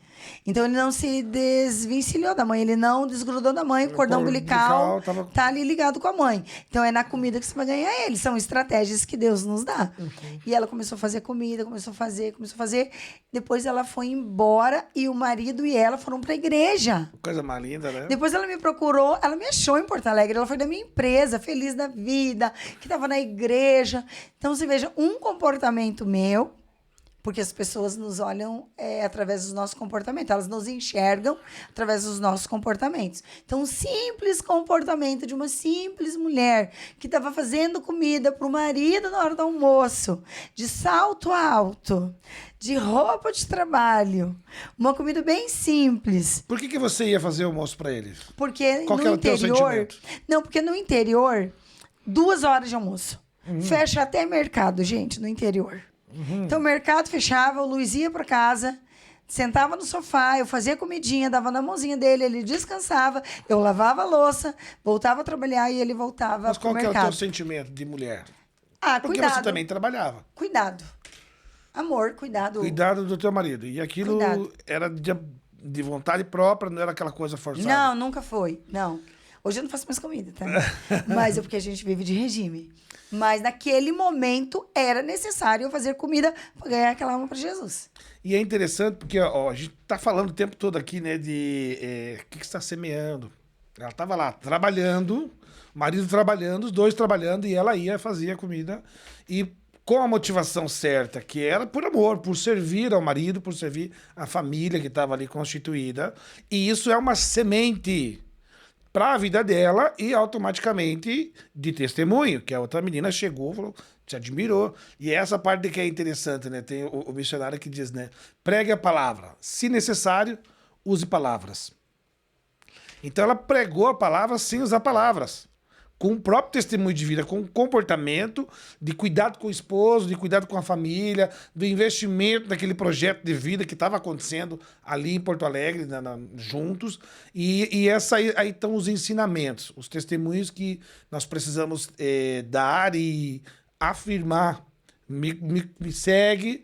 Então, ele não se desvencilhou da mãe, ele não desgrudou da mãe, o cordão umbilical tá ali ligado com a mãe. Então, é na comida que você vai ganhar ele. São estratégias que Deus nos dá. E ela começou a fazer comida, começou a fazer. Depois ela foi embora e o marido e ela foram pra igreja. Coisa mais linda, né? Depois ela me procurou, ela me achou em Porto Alegre, ela foi da minha empresa, feliz da vida, que estava na igreja. Então, você veja, um comportamento meu, porque as pessoas nos olham através dos nossos comportamentos, elas nos enxergam através dos nossos comportamentos. Então, um simples comportamento de uma simples mulher que estava fazendo comida para o marido na hora do almoço, de salto alto, de roupa de trabalho, uma comida bem simples. Por que você ia fazer almoço para eles? Porque Qual que era o teu sentimento? Não, porque no interior, 2 horas de almoço. Fecha até mercado, gente, no interior. Então o mercado fechava, o Luiz ia para casa, sentava no sofá, eu fazia comidinha, dava na mãozinha dele, ele descansava, eu lavava a louça, voltava a trabalhar e ele voltava Mas pro qual que era o mercado. teu sentimento de mulher? Ah, Porque cuidado. você também trabalhava. Cuidado. Amor, cuidado. Cuidado do teu marido. E aquilo Cuidado. era de vontade própria, não era aquela coisa forçada. Não, nunca foi. Não. Hoje eu não faço mais comida, tá? Mas é porque a gente vive de regime. Mas naquele momento era necessário eu fazer comida para ganhar aquela alma para Jesus. E é interessante porque ó, a gente tá falando o tempo todo aqui, né, de o que você está semeando. Ela tava lá trabalhando, o marido trabalhando, os dois trabalhando, e ela ia fazer a comida. E com a motivação certa, que era por amor, por servir ao marido, por servir à família que estava ali constituída. E isso é uma semente para a vida dela e automaticamente de testemunho, que a outra menina chegou, falou, te admirou. E essa parte que é interessante, né? Tem o missionário que diz, né? Pregue a palavra. Se necessário, use palavras. Então ela pregou a palavra sem usar palavras. Com o próprio testemunho de vida, com o comportamento de cuidado com o esposo, de cuidado com a família, do investimento naquele projeto de vida que estava acontecendo ali em Porto Alegre, juntos. E essa aí estão os ensinamentos, os testemunhos que nós precisamos dar e afirmar. Me segue,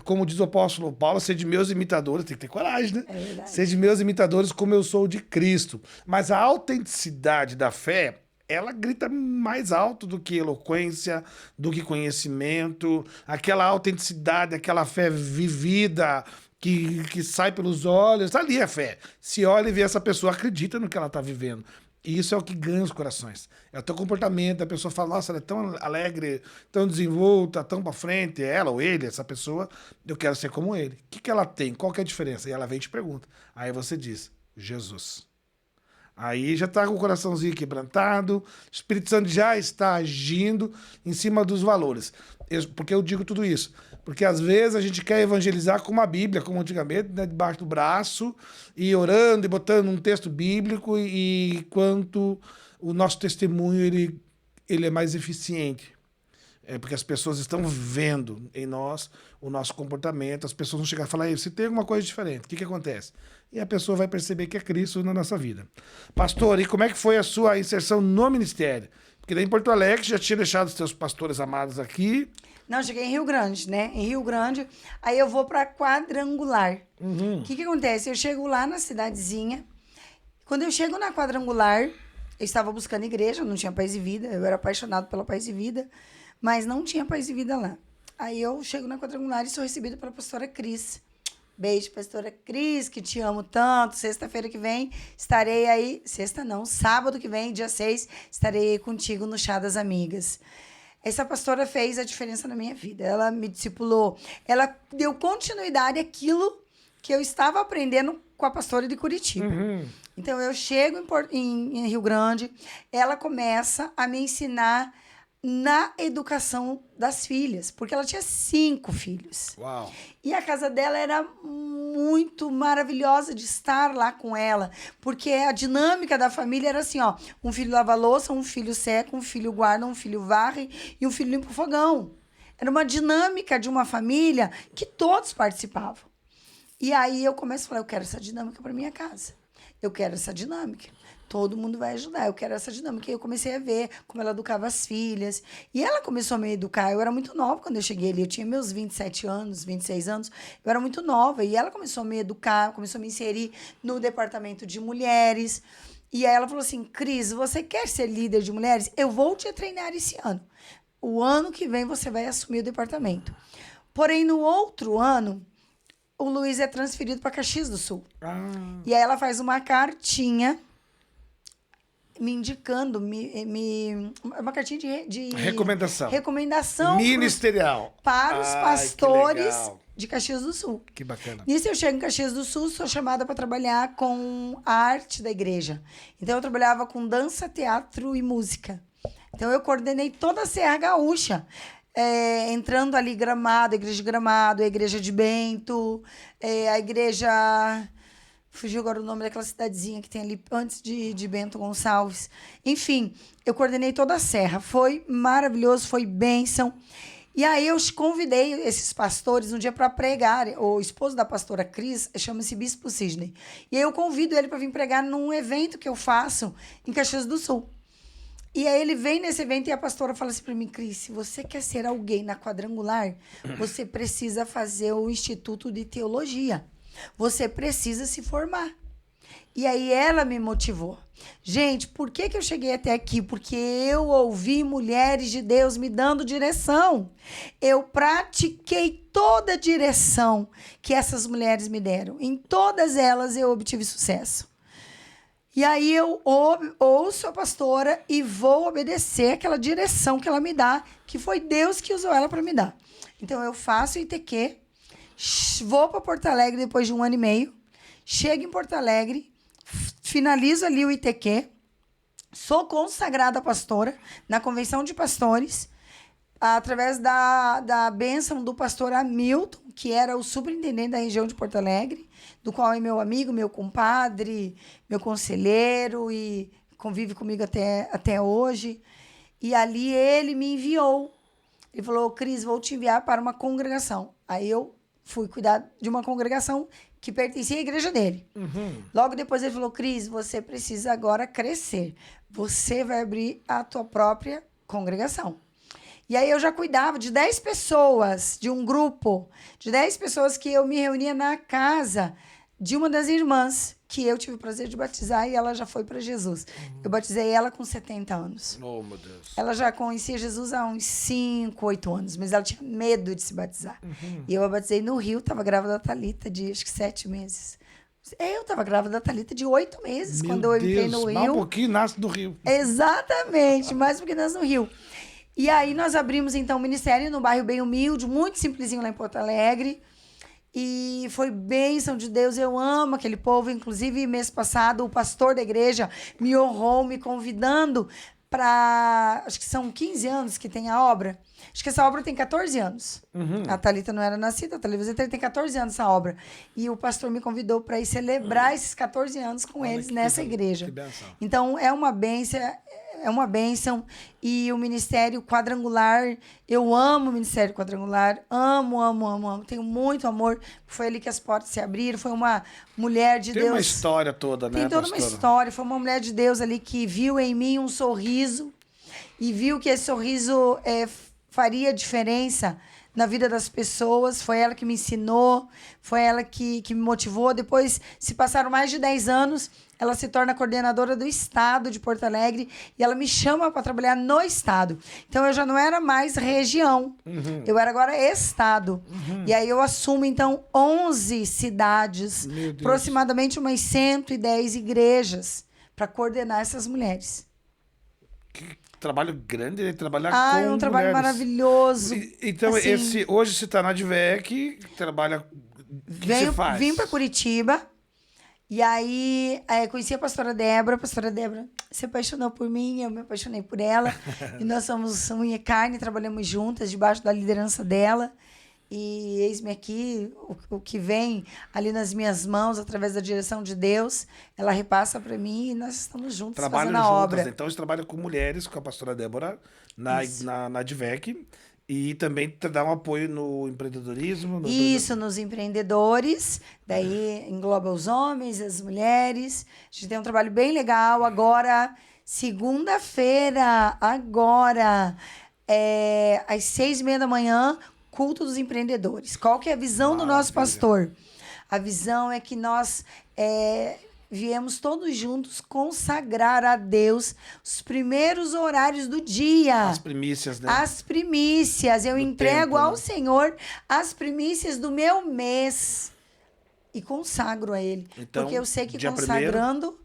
como diz o apóstolo Paulo, ser de meus imitadores, tem que ter coragem, né? É verdade. Ser de meus imitadores como eu sou de Cristo. Mas a autenticidade da fé, ela grita mais alto do que eloquência, do que conhecimento, aquela autenticidade, aquela fé vivida que sai pelos olhos. Ali é fé. Se olha e vê essa pessoa, acredita no que ela está vivendo. E isso é o que ganha os corações. É o teu comportamento. A pessoa fala, nossa, ela é tão alegre, tão desenvolta, tão pra frente. Ela ou ele, essa pessoa, eu quero ser como ele. O que ela tem? Qual que é a diferença? E ela vem e te pergunta. Aí você diz, Jesus. Aí já está com o coraçãozinho quebrantado, o Espírito Santo já está agindo em cima dos valores. Porque eu digo tudo isso. Porque às vezes a gente quer evangelizar com uma Bíblia, como antigamente, né, debaixo do braço, e orando e botando um texto bíblico, e quanto o nosso testemunho ele é mais eficiente. É porque as pessoas estão vendo em nós o nosso comportamento, as pessoas vão chegar e falar, você tem alguma coisa diferente, o que acontece? E a pessoa vai perceber que é Cristo na nossa vida. Pastor, e como é que foi a sua inserção no ministério? Porque daí em Porto Alegre já tinha deixado os seus pastores amados aqui. Não, cheguei em Rio Grande, né? Em Rio Grande, aí eu vou pra Quadrangular. O que acontece? Eu chego lá na cidadezinha, quando eu chego na Quadrangular, eu estava buscando igreja, não tinha Paz e Vida, eu era apaixonado pela Paz e Vida, mas não tinha Paz e Vida lá. Aí eu chego na Quadrangular e sou recebida pela pastora Cris. Beijo, pastora Cris, que te amo tanto. Sexta-feira que vem estarei aí... Sexta não, sábado que vem, dia 6, estarei aí contigo no Chá das Amigas. Essa pastora fez a diferença na minha vida. Ela me discipulou. Ela deu continuidade àquilo que eu estava aprendendo com a pastora de Curitiba. Então, eu chego em Rio Grande, ela começa a me ensinar na educação das filhas, porque ela tinha 5 filhos. Uau! E a casa dela era muito maravilhosa de estar lá com ela, porque a dinâmica da família era assim, ó, um filho lava a louça, um filho seca, um filho guarda, um filho varre e um filho limpa o fogão. Era uma dinâmica de uma família que todos participavam. E aí eu começo a falar, eu quero essa dinâmica para minha casa. Eu quero essa dinâmica. Todo mundo vai ajudar, eu quero essa dinâmica. E eu comecei a ver como ela educava as filhas. E ela começou a me educar. Eu era muito nova quando eu cheguei ali. Eu tinha meus 27 anos, 26 anos. Eu era muito nova. E ela começou a me educar, começou a me inserir no departamento de mulheres. E aí ela falou assim, Cris, você quer ser líder de mulheres? Eu vou te treinar esse ano. O ano que vem você vai assumir o departamento. Porém, no outro ano, o Luiz é transferido para Caxias do Sul. E aí ela faz uma cartinha me indicando, uma cartinha de recomendação ministerial para os pastores de Caxias do Sul. Que bacana. Nisso eu chego em Caxias do Sul, sou chamada para trabalhar com a arte da igreja. Então eu trabalhava com dança, teatro e música. Então eu coordenei toda a Serra Gaúcha. Entrando ali Gramado, a igreja de Gramado, a igreja de Bento, a igreja... Fugiu agora o nome daquela cidadezinha que tem ali antes de Bento Gonçalves. Enfim, eu coordenei toda a serra. Foi maravilhoso, foi bênção. E aí eu convidei esses pastores um dia para pregar. O esposo da pastora Cris chama-se Bispo Sidney. E aí eu convido ele para vir pregar num evento que eu faço em Caxias do Sul. E aí ele vem nesse evento e a pastora fala assim para mim, Cris, se você quer ser alguém na Quadrangular, você precisa fazer o Instituto de Teologia. Você precisa se formar. E aí ela me motivou. Gente, por que eu cheguei até aqui? Porque eu ouvi mulheres de Deus me dando direção. Eu pratiquei toda a direção que essas mulheres me deram. Em todas elas eu obtive sucesso. E aí eu ouço a pastora e vou obedecer aquela direção que ela me dá, que foi Deus que usou ela para me dar. Então eu faço o ITQ, vou para Porto Alegre depois de 1 ano e meio, chego em Porto Alegre, finalizo ali o ITQ, sou consagrada pastora na Convenção de Pastores, através da bênção do pastor Hamilton, que era o superintendente da região de Porto Alegre, do qual é meu amigo, meu compadre, meu conselheiro e convive comigo até hoje. E ali ele me enviou. Ele falou, Cris, vou te enviar para uma congregação. Aí eu fui cuidar de uma congregação que pertencia à igreja dele. Logo depois ele falou, Cris, você precisa agora crescer. Você vai abrir a tua própria congregação. E aí eu já cuidava de 10 pessoas, de um grupo, de 10 pessoas que eu me reunia na casa de uma das irmãs, que eu tive o prazer de batizar e ela já foi para Jesus. Eu batizei ela com 70 anos. Oh, meu Deus. Ela já conhecia Jesus há uns 5, 8 anos, mas ela tinha medo de se batizar. E eu a batizei no Rio, estava grávida da Thalita de acho que 7 meses. Eu estava grávida da Thalita de 8 meses, quando eu entrei no Rio. Mais um pouquinho nasce no Rio. Exatamente, mais um pouquinho nasce no Rio. E aí nós abrimos, então, um ministério no bairro bem humilde, muito simplesinho lá em Porto Alegre. E foi bênção de Deus, eu amo aquele povo. Inclusive, mês passado, o pastor da igreja me honrou, me convidando acho que são 15 anos que tem a obra. Acho que essa obra tem 14 anos. A Thalita não era nascida, a Thalita tem 14 anos essa obra. E o pastor me convidou para ir celebrar esses 14 anos com eles nessa igreja. Que benção. Então, é uma bênção. E o Ministério Quadrangular, eu amo o Ministério Quadrangular, amo. Tenho muito amor. Foi ali que as portas se abriram, foi uma mulher de Deus. Tem uma história toda, né, Tem toda pastora? uma história. Foi uma mulher de Deus ali que viu em mim um sorriso e viu que esse sorriso faria diferença na vida das pessoas. Foi ela que me ensinou, foi ela que me motivou. Depois, se passaram mais de 10 anos, ela se torna coordenadora do estado de Porto Alegre e ela me chama para trabalhar no estado. Então, eu já não era mais região, eu era agora estado. E aí eu assumo, então, 11 cidades, aproximadamente umas 110 igrejas, para coordenar essas mulheres. Que trabalho grande, ele trabalhar com é um trabalho mulheres. maravilhoso. Então, Assim, hoje você está na Advec, trabalha... O que você faz? Vim para Curitiba. E aí, conheci a pastora Débora. A pastora Débora se apaixonou por mim, eu me apaixonei por ela. E nós somos unha e carne, trabalhamos juntas, debaixo da liderança dela. E eis-me aqui, o que vem ali nas minhas mãos, através da direção de Deus, ela repassa para mim e nós estamos juntos fazendo a obra. Então, você trabalha com mulheres, com a pastora Débora, na Advec. E também dá um apoio no empreendedorismo. Nos empreendedores. Daí engloba os homens, as mulheres. A gente tem um trabalho bem legal. Agora, segunda-feira, às 6h30 da manhã, culto dos empreendedores. Qual que é a visão do nosso pastor? A visão é que nós... viemos todos juntos consagrar a Deus os primeiros horários do dia. As primícias, né? As primícias. Eu entrego ao Senhor as primícias do meu mês e consagro a Ele. Então, porque eu sei que consagrando,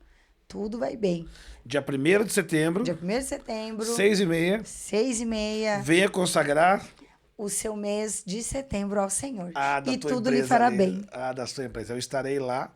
tudo vai bem. Dia 1º de setembro. Dia 1º de setembro. 6h30. 6h30. Venha consagrar o seu mês de setembro ao Senhor. E tudo lhe fará bem. Da sua empresa. Eu estarei lá.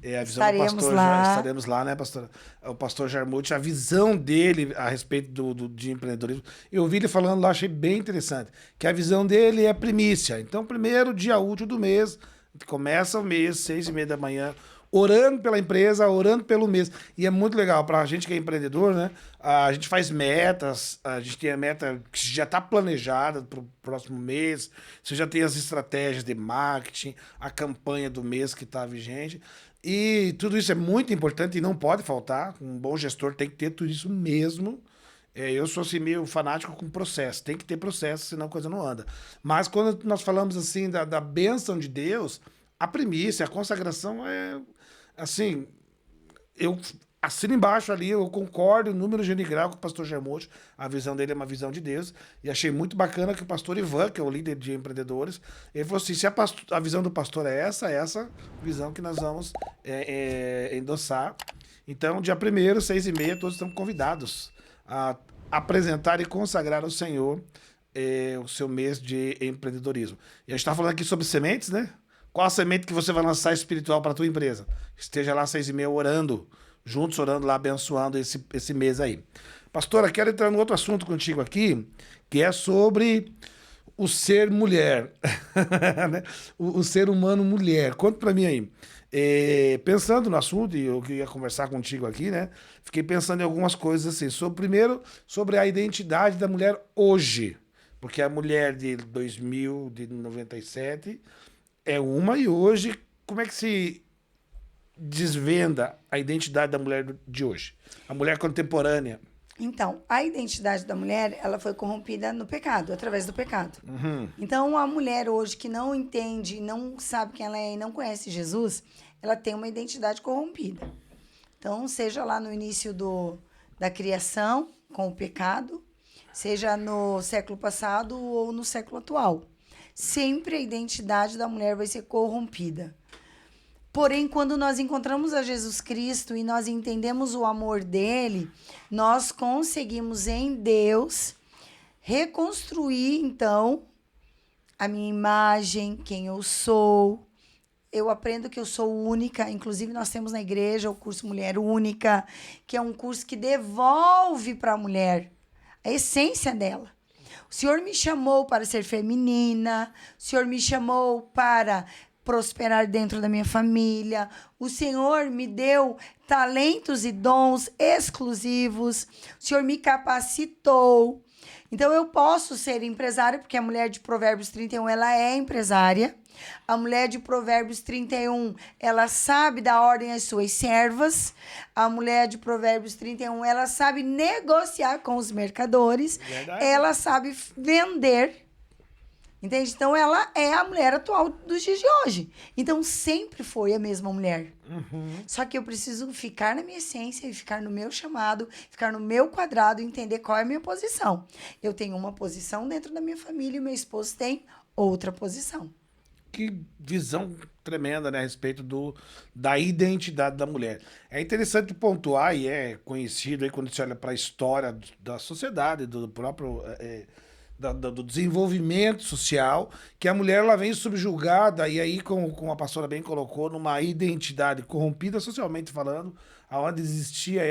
A visão Estaremos do pastor lá. Estaremos lá, né, pastora? O pastor Jarmuth, a visão dele a respeito de empreendedorismo, eu ouvi ele falando lá, achei bem interessante, que a visão dele é primícia. Então, primeiro dia útil do mês, começa o mês, 6h30 da manhã, orando pela empresa, orando pelo mês. E é muito legal, para a gente que é empreendedor, né? A gente faz metas, a gente tem a meta que já está planejada para o próximo mês, você já tem as estratégias de marketing, a campanha do mês que está vigente. E tudo isso é muito importante e não pode faltar. Um bom gestor tem que ter tudo isso mesmo. Eu sou assim, meio fanático com processo. Tem que ter processo, senão a coisa não anda. Mas quando nós falamos assim da bênção de Deus, a primícia, a consagração é assim... Eu assino embaixo ali, eu concordo, número genial com o pastor Jarmuth. A visão dele é uma visão de Deus. E achei muito bacana que o pastor Ivan, que é o líder de empreendedores, ele falou assim, se a visão do pastor é essa visão que nós vamos endossar. Então, dia 1º, 6h30, todos estão convidados a apresentar e consagrar ao Senhor o seu mês de empreendedorismo. E a gente está falando aqui sobre sementes, né? Qual a semente que você vai lançar espiritual para a tua empresa? Esteja lá 6h30 orando, juntos orando lá, abençoando esse mês aí. Pastora, quero entrar no outro assunto contigo aqui, que é sobre o ser mulher, né? o ser humano mulher. Conta para mim aí. Pensando no assunto, e eu queria conversar contigo aqui, né? Fiquei pensando em algumas coisas assim. Primeiro, sobre a identidade da mulher hoje. Porque a mulher de 2000, de 97, é uma, e hoje, como é que se desvenda a identidade da mulher de hoje? A mulher contemporânea. Então, a identidade da mulher, ela foi corrompida no pecado, através do pecado. Então, a mulher hoje que não entende, não sabe quem ela é e não conhece Jesus, ela tem uma identidade corrompida. Então, seja lá no início da criação, com o pecado, seja no século passado ou no século atual. Sempre a identidade da mulher vai ser corrompida. Porém, quando nós encontramos a Jesus Cristo e nós entendemos o amor dele, nós conseguimos em Deus reconstruir, então, a minha imagem, quem eu sou, eu aprendo que eu sou única. Inclusive, nós temos na igreja o curso Mulher Única, que é um curso que devolve para a mulher a essência dela. O Senhor me chamou para ser feminina, o Senhor me chamou para prosperar dentro da minha família, o Senhor me deu talentos e dons exclusivos, o Senhor me capacitou. Então, eu posso ser empresária, porque a mulher de Provérbios 31, ela é empresária. A mulher de Provérbios 31, ela sabe dar ordem às suas servas. A mulher de Provérbios 31, ela sabe negociar com os mercadores. Verdade. Ela sabe vender. Entende? Então, ela é a mulher atual dos dias de hoje. Então, sempre foi a mesma mulher. Só que eu preciso ficar na minha essência e ficar no meu chamado, ficar no meu quadrado e entender qual é a minha posição. Eu tenho uma posição dentro da minha família e meu esposo tem outra posição. Que visão tremenda, né, a respeito da identidade da mulher. É interessante pontuar, e é conhecido aí quando você olha para a história da sociedade, do próprio... do desenvolvimento social, que a mulher ela vem subjugada, e aí, como a pastora bem colocou, numa identidade corrompida socialmente falando, onde existia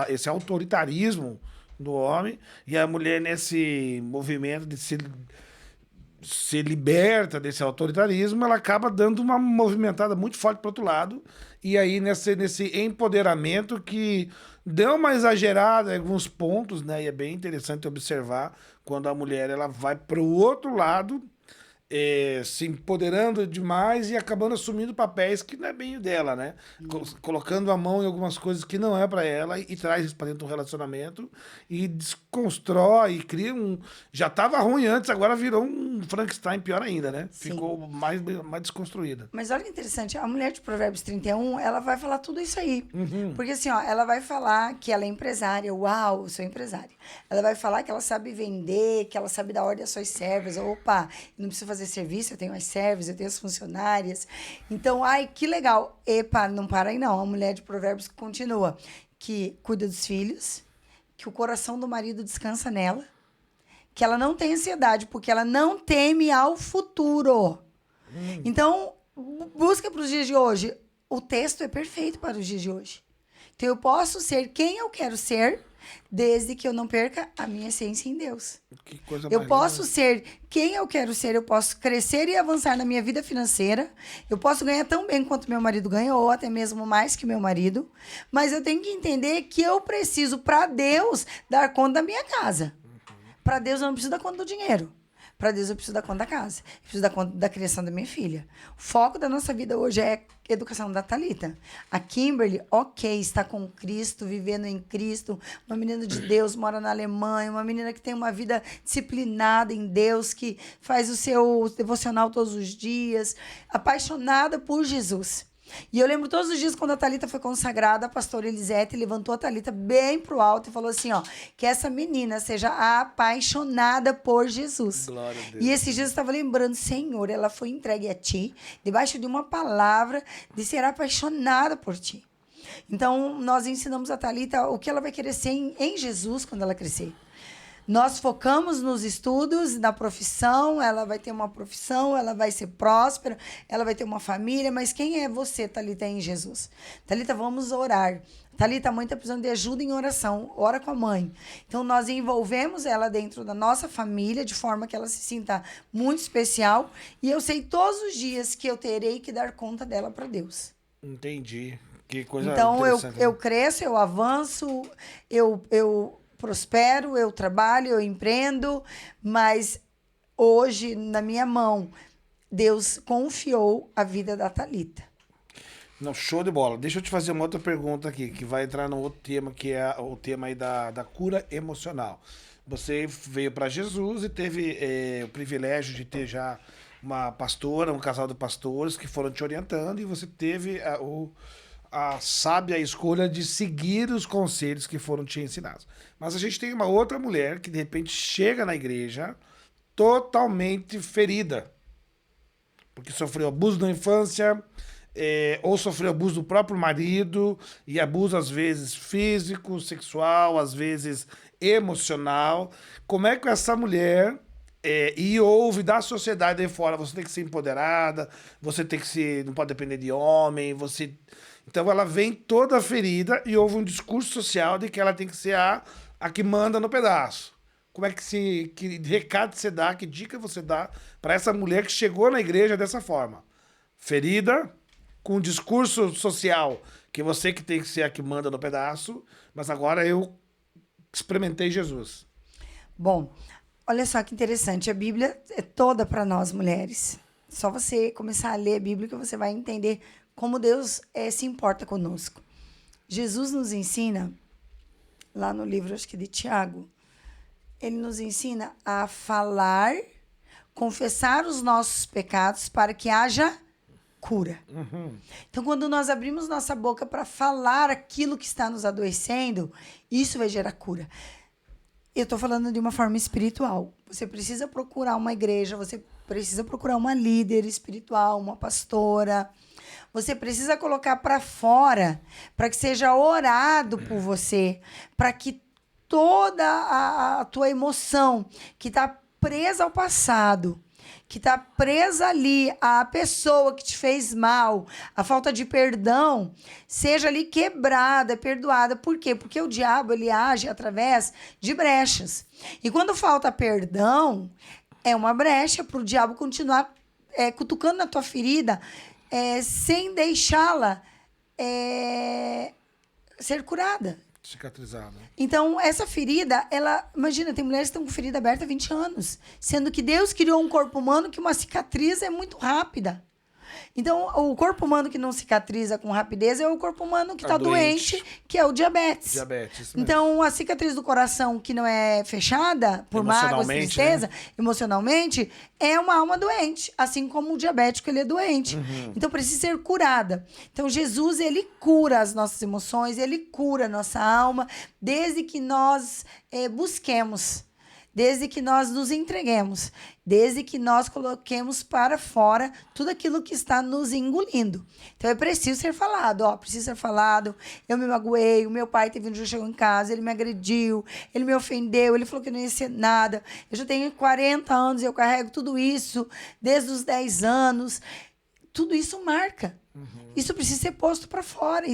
esse autoritarismo do homem, e a mulher nesse movimento de se liberta desse autoritarismo, ela acaba dando uma movimentada muito forte para o outro lado, e aí nesse empoderamento que deu uma exagerada em alguns pontos, né? E é bem interessante observar quando a mulher ela vai para o outro lado, se empoderando demais e acabando assumindo papéis que não é bem o dela, né? Colocando a mão em algumas coisas que não é para ela e traz isso para dentro do relacionamento e desconstrói e cria já estava ruim antes, agora virou um Frankenstein pior ainda, né? Sim. Ficou mais desconstruída. Mas olha que interessante, a mulher de Provérbios 31, ela vai falar tudo isso aí. Porque assim, ó, ela vai falar que ela é empresária. Uau, eu sou empresária. Ela vai falar que ela sabe vender, que ela sabe dar ordem às suas servas. Opa, eu não preciso fazer serviço, eu tenho as servas, eu tenho as funcionárias. Então, ai, que legal. Epa, não para aí não. A mulher de Provérbios continua, que cuida dos filhos, que o coração do marido descansa nela, que ela não tem ansiedade, porque ela não teme ao futuro. Então, busca para os dias de hoje. O texto é perfeito para os dias de hoje. Então, eu posso ser quem eu quero ser, desde que eu não perca a minha essência em Deus. Que coisa Eu mais posso linda. ser quem eu quero ser, eu posso crescer e avançar na minha vida financeira, eu posso ganhar tão bem quanto meu marido ganha, ou até mesmo mais que meu marido, mas eu tenho que entender que eu preciso, para Deus, dar conta da minha casa. Para Deus, eu não preciso dar conta do dinheiro. Para Deus, eu preciso dar conta da casa. Eu preciso dar conta da criação da minha filha. O foco da nossa vida hoje é a educação da Thalita. A Kimberly, ok, está com Cristo, vivendo em Cristo. Uma menina de Deus, mora na Alemanha. Uma menina que tem uma vida disciplinada em Deus, que faz o seu devocional todos os dias. Apaixonada por Jesus. E eu lembro todos os dias quando a Thalita foi consagrada, a pastora Elisete levantou a Thalita bem pro alto e falou assim, ó, que essa menina seja apaixonada por Jesus. Glória a Deus. E esses dias eu estava lembrando, Senhor, ela foi entregue a ti, debaixo de uma palavra de ser apaixonada por ti. Então, nós ensinamos a Thalita o que ela vai querer ser em Jesus quando ela crescer. Nós focamos nos estudos, na profissão, ela vai ter uma profissão, ela vai ser próspera, ela vai ter uma família, mas quem é você, Thalita, em Jesus? Thalita, vamos orar. Thalita, a mãe está precisando de ajuda em oração, ora com a mãe. Então, nós envolvemos ela dentro da nossa família, de forma que ela se sinta muito especial, e eu sei todos os dias que eu terei que dar conta dela para Deus. Entendi. Que coisa Então, interessante. eu cresço, eu avanço, eu prospero, eu trabalho, eu empreendo, mas hoje, na minha mão, Deus confiou a vida da Thalita. Não, show de bola. Deixa eu te fazer uma outra pergunta aqui, que vai entrar no outro tema, que é o tema aí da cura emocional. Você veio para Jesus e teve o privilégio de ter já uma pastora, um casal de pastores que foram te orientando, e você teve a sábia escolha de seguir os conselhos que foram te ensinados. Mas a gente tem uma outra mulher que de repente chega na igreja totalmente ferida, porque sofreu abuso na infância, ou sofreu abuso do próprio marido, e abuso às vezes físico, sexual, às vezes emocional. Como é que essa mulher e ouve da sociedade aí fora, você tem que ser empoderada, você tem que ser, não pode depender de homem, você... Então ela vem toda ferida e houve um discurso social de que ela tem que ser a que manda no pedaço. Como é que recado você dá, que dica você dá para essa mulher que chegou na igreja dessa forma? Ferida, com um discurso social, que você que tem que ser a que manda no pedaço, mas agora eu experimentei Jesus. Bom, olha só que interessante, a Bíblia é toda para nós mulheres. Só você começar a ler a Bíblia que você vai entender como Deus se importa conosco. Jesus nos ensina, lá no livro, acho que de Tiago, ele nos ensina a falar, confessar os nossos pecados para que haja cura. Uhum. Então, quando nós abrimos nossa boca para falar aquilo que está nos adoecendo, isso vai gerar cura. Eu estou falando de uma forma espiritual. Você precisa procurar uma igreja, você precisa procurar uma líder espiritual, uma pastora. Você precisa colocar para fora, para que seja orado por você, para que toda a tua emoção que está presa ao passado, que está presa ali à pessoa que te fez mal, a falta de perdão, seja ali quebrada, perdoada. Por quê? Porque o diabo ele age através de brechas. E quando falta perdão, é uma brecha para o diabo continuar cutucando na tua ferida, sem deixá-la ser curada. Cicatrizada. Então, essa ferida, imagina, tem mulheres que estão com ferida aberta há 20 anos, sendo que Deus criou um corpo humano que uma cicatriz é muito rápida. Então, o corpo humano que não cicatriza com rapidez é o corpo humano que está doente, que é o diabetes. Diabetes. Então, a cicatriz do coração que não é fechada por mágoas, tristeza, né? Emocionalmente, é uma alma doente. Assim como o diabético, ele é doente. Uhum. Então, precisa ser curada. Então, Jesus, ele cura as nossas emoções, ele cura a nossa alma, desde que nós busquemos. Desde que nós nos entreguemos, desde que nós coloquemos para fora tudo aquilo que está nos engolindo. Então, é preciso ser falado, precisa ser falado. Eu me magoei, o meu pai teve um dia, chegou em casa, ele me agrediu, ele me ofendeu, ele falou que não ia ser nada. Eu já tenho 40 anos e eu carrego tudo isso desde os 10 anos. Tudo isso marca. Uhum. Isso precisa ser posto para fora,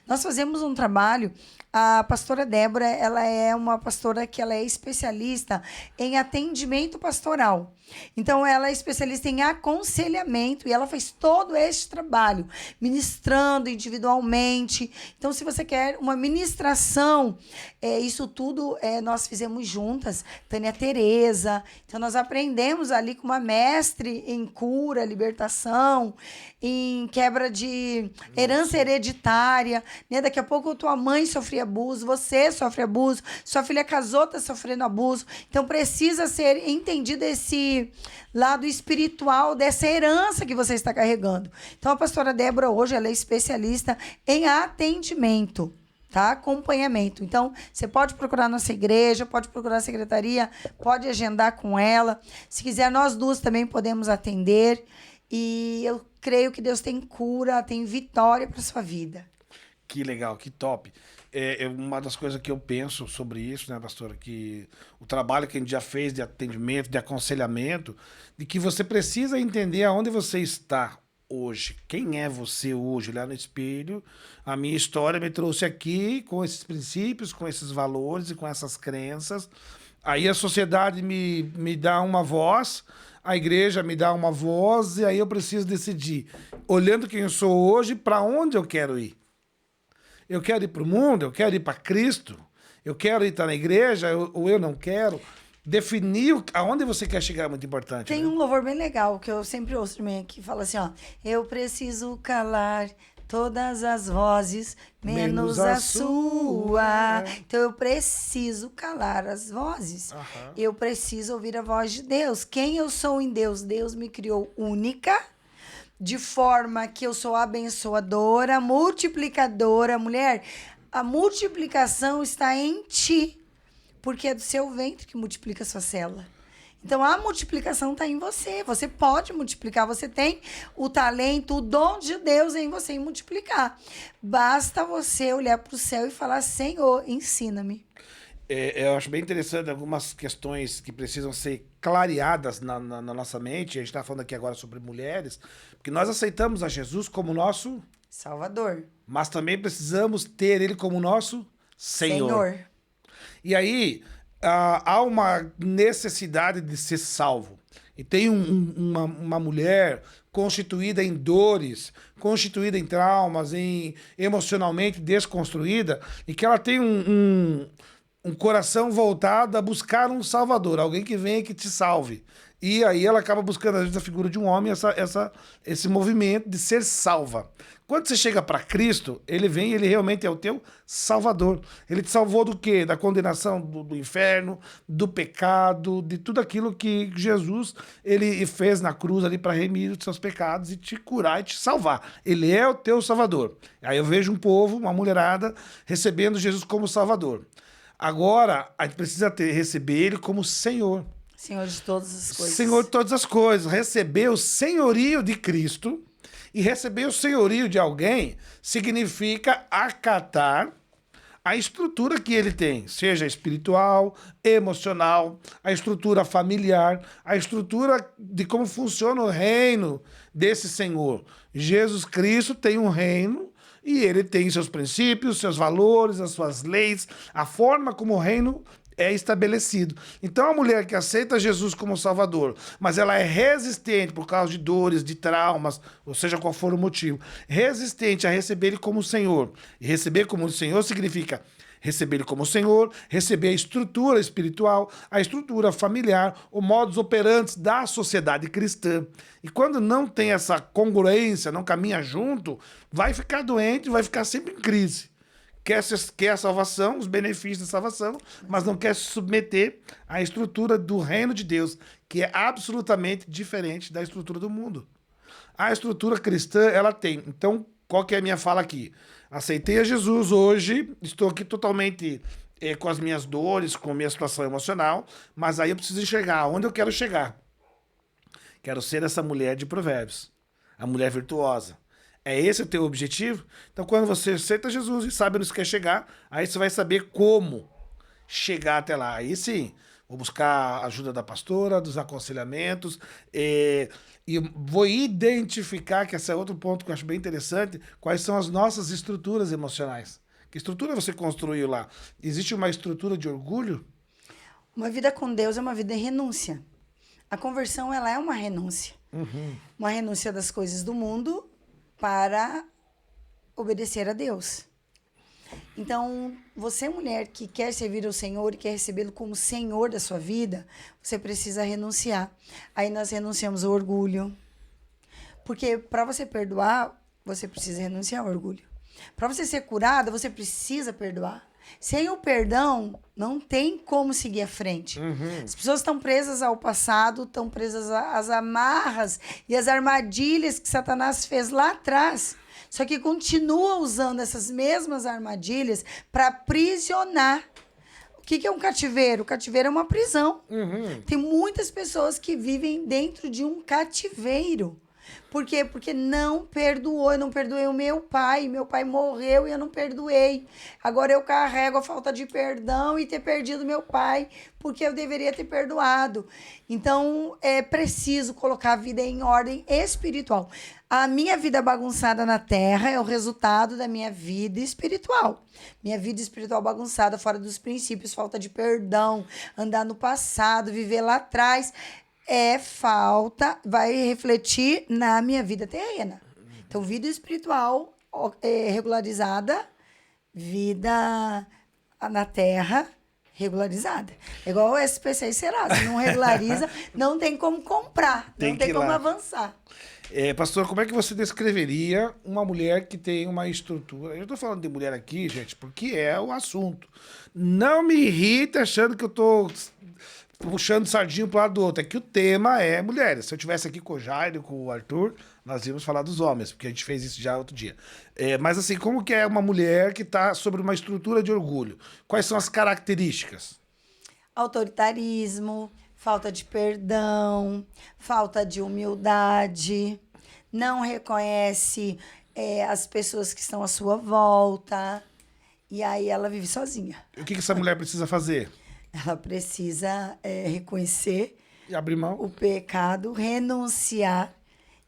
Nós fazemos um trabalho, a pastora Débora, ela é uma pastora que ela é especialista em atendimento pastoral. Então, ela é especialista em aconselhamento e ela faz todo este trabalho, ministrando individualmente. Então, se você quer uma ministração, isso tudo nós fizemos juntas, Tânia Tereza. Então, nós aprendemos ali com uma mestre em cura, libertação, em quebra de herança hereditária, né? Daqui a pouco tua mãe sofria abuso, você sofre abuso, sua filha casou, está sofrendo abuso. Então, precisa ser entendido esse lado espiritual dessa herança que você está carregando. Então, a pastora Débora hoje ela é especialista em atendimento, tá? Acompanhamento. Então, você pode procurar nossa igreja, pode procurar a secretaria, pode agendar com ela. Se quiser, nós duas também podemos atender. E eu creio que Deus tem cura, tem vitória para sua vida. Que legal, que top. Uma das coisas que eu penso sobre isso, né, pastora, que o trabalho que a gente já fez de atendimento, de aconselhamento, de que você precisa entender aonde você está hoje. Quem é você hoje? Olhar no espelho. A minha história me trouxe aqui com esses princípios, com esses valores e com essas crenças. Aí a sociedade me dá uma voz, a igreja me dá uma voz, e aí eu preciso decidir, olhando quem eu sou hoje, para onde eu quero ir. Eu quero ir para o mundo, eu quero ir para Cristo, eu quero estar na igreja, ou eu não quero. Definir aonde você quer chegar é muito importante. Tem, né? Um louvor bem legal, que eu sempre ouço também, que fala assim, eu preciso calar todas as vozes, menos a sua. Então, eu preciso calar as vozes. Uhum. Eu preciso ouvir a voz de Deus. Quem eu sou em Deus? Deus me criou única, de forma que eu sou abençoadora, multiplicadora. Mulher, a multiplicação está em ti, porque é do seu ventre que multiplica a sua célula. Então, a multiplicação está em você. Você pode multiplicar. Você tem o talento, o dom de Deus em você em multiplicar. Basta você olhar para o céu e falar, Senhor, ensina-me. Eu acho bem interessante algumas questões que precisam ser clareadas na nossa mente. A gente está falando aqui agora sobre mulheres, porque nós aceitamos a Jesus como nosso, Salvador. mas também precisamos ter ele como nosso Senhor. E aí, há uma necessidade de ser salvo. E tem uma mulher constituída em dores, constituída em traumas, emocionalmente desconstruída, e que ela tem um coração voltado a buscar um salvador, alguém que venha que te salve. E aí ela acaba buscando, às vezes, a figura de um homem, esse movimento de ser salva. Quando você chega para Cristo, ele vem e ele realmente é o teu salvador. Ele te salvou do quê? Da condenação do inferno, do pecado, de tudo aquilo que Jesus ele fez na cruz ali para remir os seus pecados e te curar e te salvar. Ele é o teu salvador. Aí eu vejo um povo, uma mulherada, recebendo Jesus como salvador. Agora, a gente precisa receber ele como Senhor. Senhor de todas as coisas. Senhor de todas as coisas. Receber o senhorio de Cristo e receber o senhorio de alguém significa acatar a estrutura que ele tem, seja espiritual, emocional, a estrutura familiar, a estrutura de como funciona o reino desse Senhor. Jesus Cristo tem um reino e ele tem seus princípios, seus valores, as suas leis, a forma como o reino é estabelecido. Então a mulher que aceita Jesus como Salvador, mas ela é resistente por causa de dores, de traumas, ou seja, qual for o motivo, resistente a receber ele como Senhor. E receber como Senhor significa receber ele como Senhor, receber a estrutura espiritual, a estrutura familiar, o modus operandi da sociedade cristã. E quando não tem essa congruência, não caminha junto, vai ficar doente, vai ficar sempre em crise. Quer a salvação, os benefícios da salvação, mas não quer se submeter à estrutura do reino de Deus, que é absolutamente diferente da estrutura do mundo. A estrutura cristã, ela tem. Então, qual que é a minha fala aqui? Aceitei a Jesus hoje, estou aqui totalmente com as minhas dores, com a minha situação emocional, mas aí eu preciso enxergar aonde eu quero chegar. Quero ser essa mulher de Provérbios, a mulher virtuosa. É esse o teu objetivo? Então, quando você aceita Jesus e sabe onde você quer chegar, aí você vai saber como chegar até lá. Aí sim, vou buscar a ajuda da pastora, dos aconselhamentos, e vou identificar, que esse é outro ponto que eu acho bem interessante, quais são as nossas estruturas emocionais. Que estrutura você construiu lá? Existe uma estrutura de orgulho? Uma vida com Deus é uma vida de renúncia. A conversão, ela é uma renúncia. Uma renúncia das coisas do mundo para obedecer a Deus. Então, você, mulher que quer servir ao Senhor e quer recebê-lo como Senhor da sua vida, você precisa renunciar. Aí nós renunciamos ao orgulho. Porque para você perdoar, você precisa renunciar ao orgulho. Para você ser curada, você precisa perdoar. Sem o perdão, não tem como seguir à frente. As pessoas estão presas ao passado, estão presas às amarras e às armadilhas que Satanás fez lá atrás. Só que continua usando essas mesmas armadilhas para aprisionar. O que é um cativeiro? O cativeiro é uma prisão. Tem muitas pessoas que vivem dentro de um cativeiro. Por quê? Porque não perdoou. Eu não perdoei o meu pai. Meu pai morreu e eu não perdoei. Agora eu carrego a falta de perdão e ter perdido meu pai, porque eu deveria ter perdoado. Então, é preciso colocar a vida em ordem espiritual. A minha vida bagunçada na terra é o resultado da minha vida espiritual. Minha vida espiritual bagunçada, fora dos princípios, falta de perdão, andar no passado, viver lá atrás, vai refletir na minha vida terrena. Então, vida espiritual regularizada, vida na terra regularizada. É igual o SPC e Serasa. Não regulariza, não tem como comprar, não tem como avançar. Pastor, como é que você descreveria uma mulher que tem uma estrutura? Eu estou falando de mulher aqui, gente, porque é o assunto. Não me irrita achando que eu estou puxando sardinho para o lado do outro. É que o tema é mulheres. Se eu tivesse aqui com o Jairo, com o Arthur, nós íamos falar dos homens, porque a gente fez isso já outro dia. Mas assim, como que é uma mulher que está sobre uma estrutura de orgulho? Quais são as características? Autoritarismo, falta de perdão, falta de humildade, não reconhece as pessoas que estão à sua volta. E aí ela vive sozinha. E o que essa mulher precisa fazer? Ela precisa reconhecer E abrir mão? o pecado, renunciar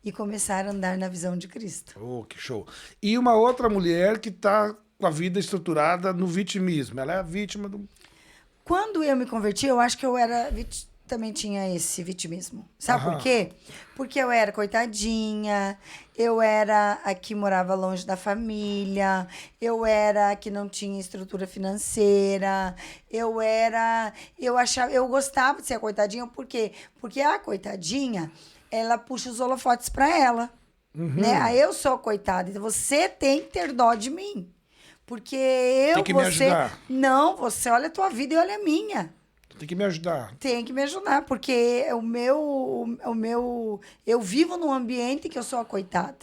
e começar a andar na visão de Cristo. Oh, que show. E uma outra mulher que está com a vida estruturada no vitimismo. Ela é a vítima do... Quando eu me converti, eu acho que eu era também tinha esse vitimismo. Sabe por quê? Porque eu era coitadinha, eu era a que morava longe da família, eu era a que não tinha estrutura financeira, eu gostava de ser a coitadinha, por quê? Porque a coitadinha, ela puxa os holofotes para ela, né? Aí eu sou coitada, então você tem que ter dó de mim. Porque tem que me ajudar. Não, você olha a tua vida e olha a minha. Tem que me ajudar. Tem que me ajudar, porque eu vivo num ambiente que eu sou a coitada.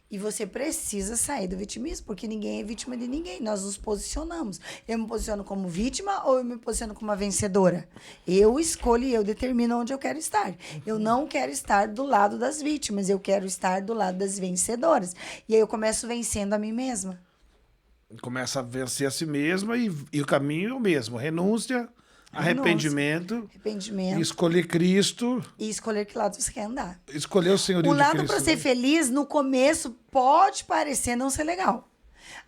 E você precisa sair do vitimismo, porque ninguém é vítima de ninguém. Nós nos posicionamos. Eu me posiciono como vítima ou eu me posiciono como uma vencedora? Eu escolho e eu determino onde eu quero estar. Eu não quero estar do lado das vítimas, eu quero estar do lado das vencedoras. E aí eu começo vencendo a mim mesma. Começa a vencer a si mesma e o caminho é o mesmo. Renúncia, arrependimento. Arrependimento. Escolher Cristo. E escolher que lado você quer andar. Escolher o senhorio O de lado Cristo. para ser feliz, no começo, pode parecer não ser legal.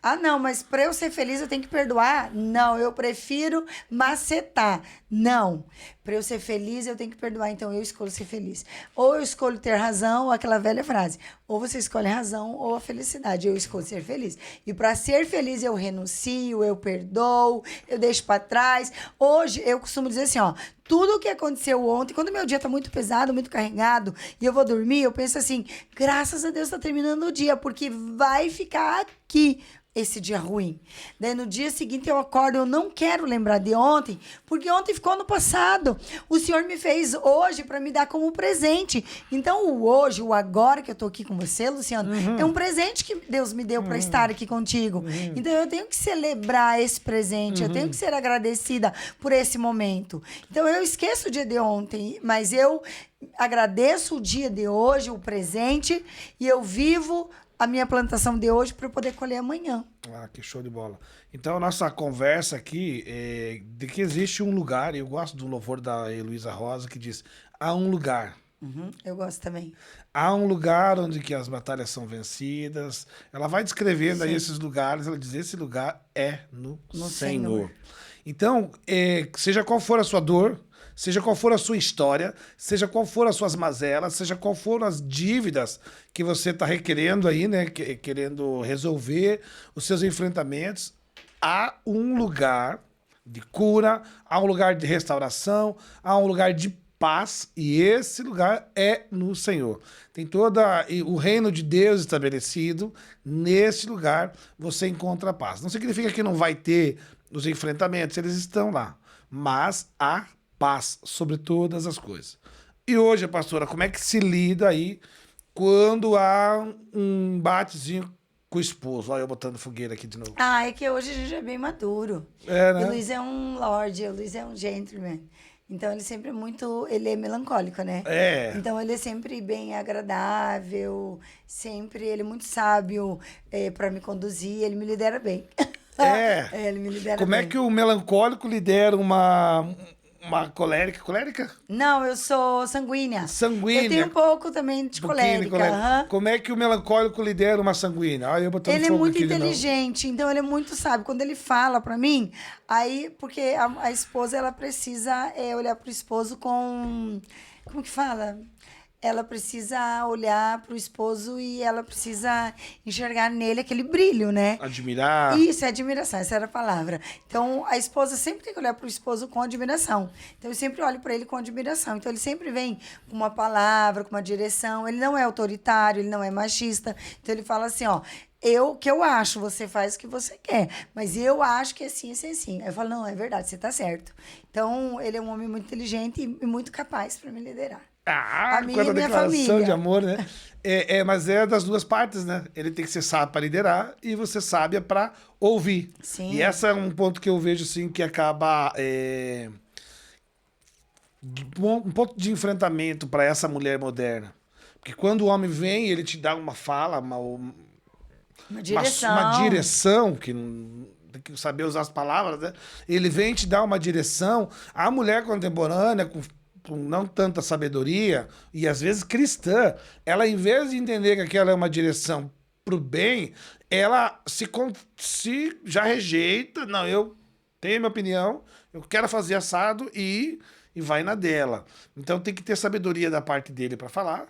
Ah, não, mas para eu ser feliz eu tenho que perdoar? Não, eu prefiro macetar. Não. Para eu ser feliz eu tenho que perdoar, então eu escolho ser feliz. Ou eu escolho ter razão, ou aquela velha frase. Ou você escolhe a razão ou a felicidade. Eu escolho ser feliz. E para ser feliz eu renuncio, eu perdoo, eu deixo para trás. Hoje eu costumo dizer assim, ó, tudo o que aconteceu ontem, quando meu dia tá muito pesado, muito carregado, e eu vou dormir, eu penso assim, graças a Deus tá terminando o dia, porque vai ficar aqui esse dia ruim. Daí no dia seguinte eu acordo, eu não quero lembrar de ontem, porque ontem ficou no passado. O Senhor me fez hoje para me dar como presente. Então o hoje, o agora que eu tô aqui com você, Luciano, é um presente que Deus me deu para estar aqui contigo. Então eu tenho que celebrar esse presente, eu tenho que ser agradecida por esse momento. Então eu esqueço o dia de ontem, mas eu agradeço o dia de hoje, o presente, e eu vivo a minha plantação de hoje para eu poder colher amanhã. Ah, que show de bola. Então, a nossa conversa aqui é de que existe um lugar, eu gosto do louvor da Heloísa Rosa, que diz, há um lugar. Eu gosto também. Há um lugar onde que as batalhas são vencidas. Ela vai descrevendo aí esses lugares, ela diz, esse lugar é no Senhor. Então, seja qual for a sua dor, seja qual for a sua história, seja qual for as suas mazelas, seja qual for as dívidas que você está requerendo aí, né, querendo resolver os seus enfrentamentos, há um lugar de cura, há um lugar de restauração, há um lugar de paz, e esse lugar é no Senhor. Tem todo o reino de Deus estabelecido, nesse lugar você encontra a paz. Não significa que não vai ter os enfrentamentos, eles estão lá, mas há paz sobre todas as coisas. E hoje, pastora, como é que se lida aí quando há um embatezinho com o esposo? Olha eu botando fogueira aqui de novo. Ah, é que hoje a gente é bem maduro. É, né? E o Luiz é um lord, o Luiz é um gentleman. Então ele sempre ele é melancólico, né? É. Então ele é sempre bem agradável, sempre ele é muito sábio para me conduzir, ele me lidera bem. Ele me lidera Como bem. é que o melancólico lidera uma colérica? Colérica? Não, eu sou sanguínea. Sanguínea. Eu tenho um pouco também de colérica. aham. Como é que o melancólico lidera uma sanguínea? Olha eu botando Ele é fogo muito aqui de novo. inteligente, então ele é muito sábio. Quando ele fala pra mim, aí, porque a esposa, ela precisa olhar pro esposo com... Como que fala? Ela precisa olhar pro esposo e ela precisa enxergar nele aquele brilho, né? Admirar. Isso, é admiração, essa era a palavra. Então, a esposa sempre tem que olhar para o esposo com admiração. Então, eu sempre olho para ele com admiração. Então, ele sempre vem com uma palavra, com uma direção. Ele não é autoritário, ele não é machista. Então, ele fala assim, ó, o que eu acho, você faz o que você quer. Mas eu acho que é assim, assim, assim. Aí eu falo, não, é verdade, você tá certo. Então, ele é um homem muito inteligente e muito capaz para me liderar. Ah, A minha quanta e minha declaração família. de amor, né? Mas é das duas partes, né? Ele tem que ser sábio para liderar e você sábia para ouvir. Sim. E esse é um ponto que eu vejo, assim, que acaba... um ponto de enfrentamento para essa mulher moderna. Porque quando o homem vem, ele te dá uma fala, Uma direção. uma direção que tem que saber usar as palavras, né? Ele vem te dar uma direção. A mulher contemporânea, com não tanta sabedoria, e às vezes cristã, ela, em vez de entender que aquela é uma direção pro bem, ela se já rejeita. Não, eu tenho a minha opinião, eu quero fazer assado e vai na dela. Então tem que ter sabedoria da parte dele para falar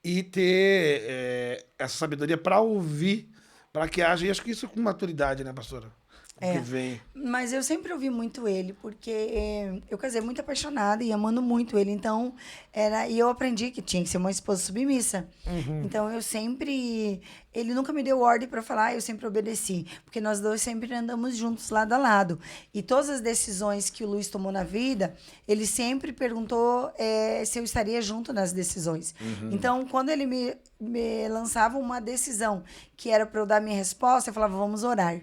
e ter essa sabedoria para ouvir, para que haja, e acho que isso com maturidade, né, pastora? Que vem. Mas eu sempre ouvi muito ele, porque eu casei muito apaixonada e amando muito ele. Então, e eu aprendi que tinha que ser uma esposa submissa. Então, eu sempre... Ele nunca me deu ordem para falar, eu sempre obedeci. Porque nós dois sempre andamos juntos, lado a lado. E todas as decisões que o Luiz tomou na vida, ele sempre perguntou se eu estaria junto nas decisões. Então, quando ele me lançava uma decisão que era para eu dar minha resposta, eu falava, vamos orar.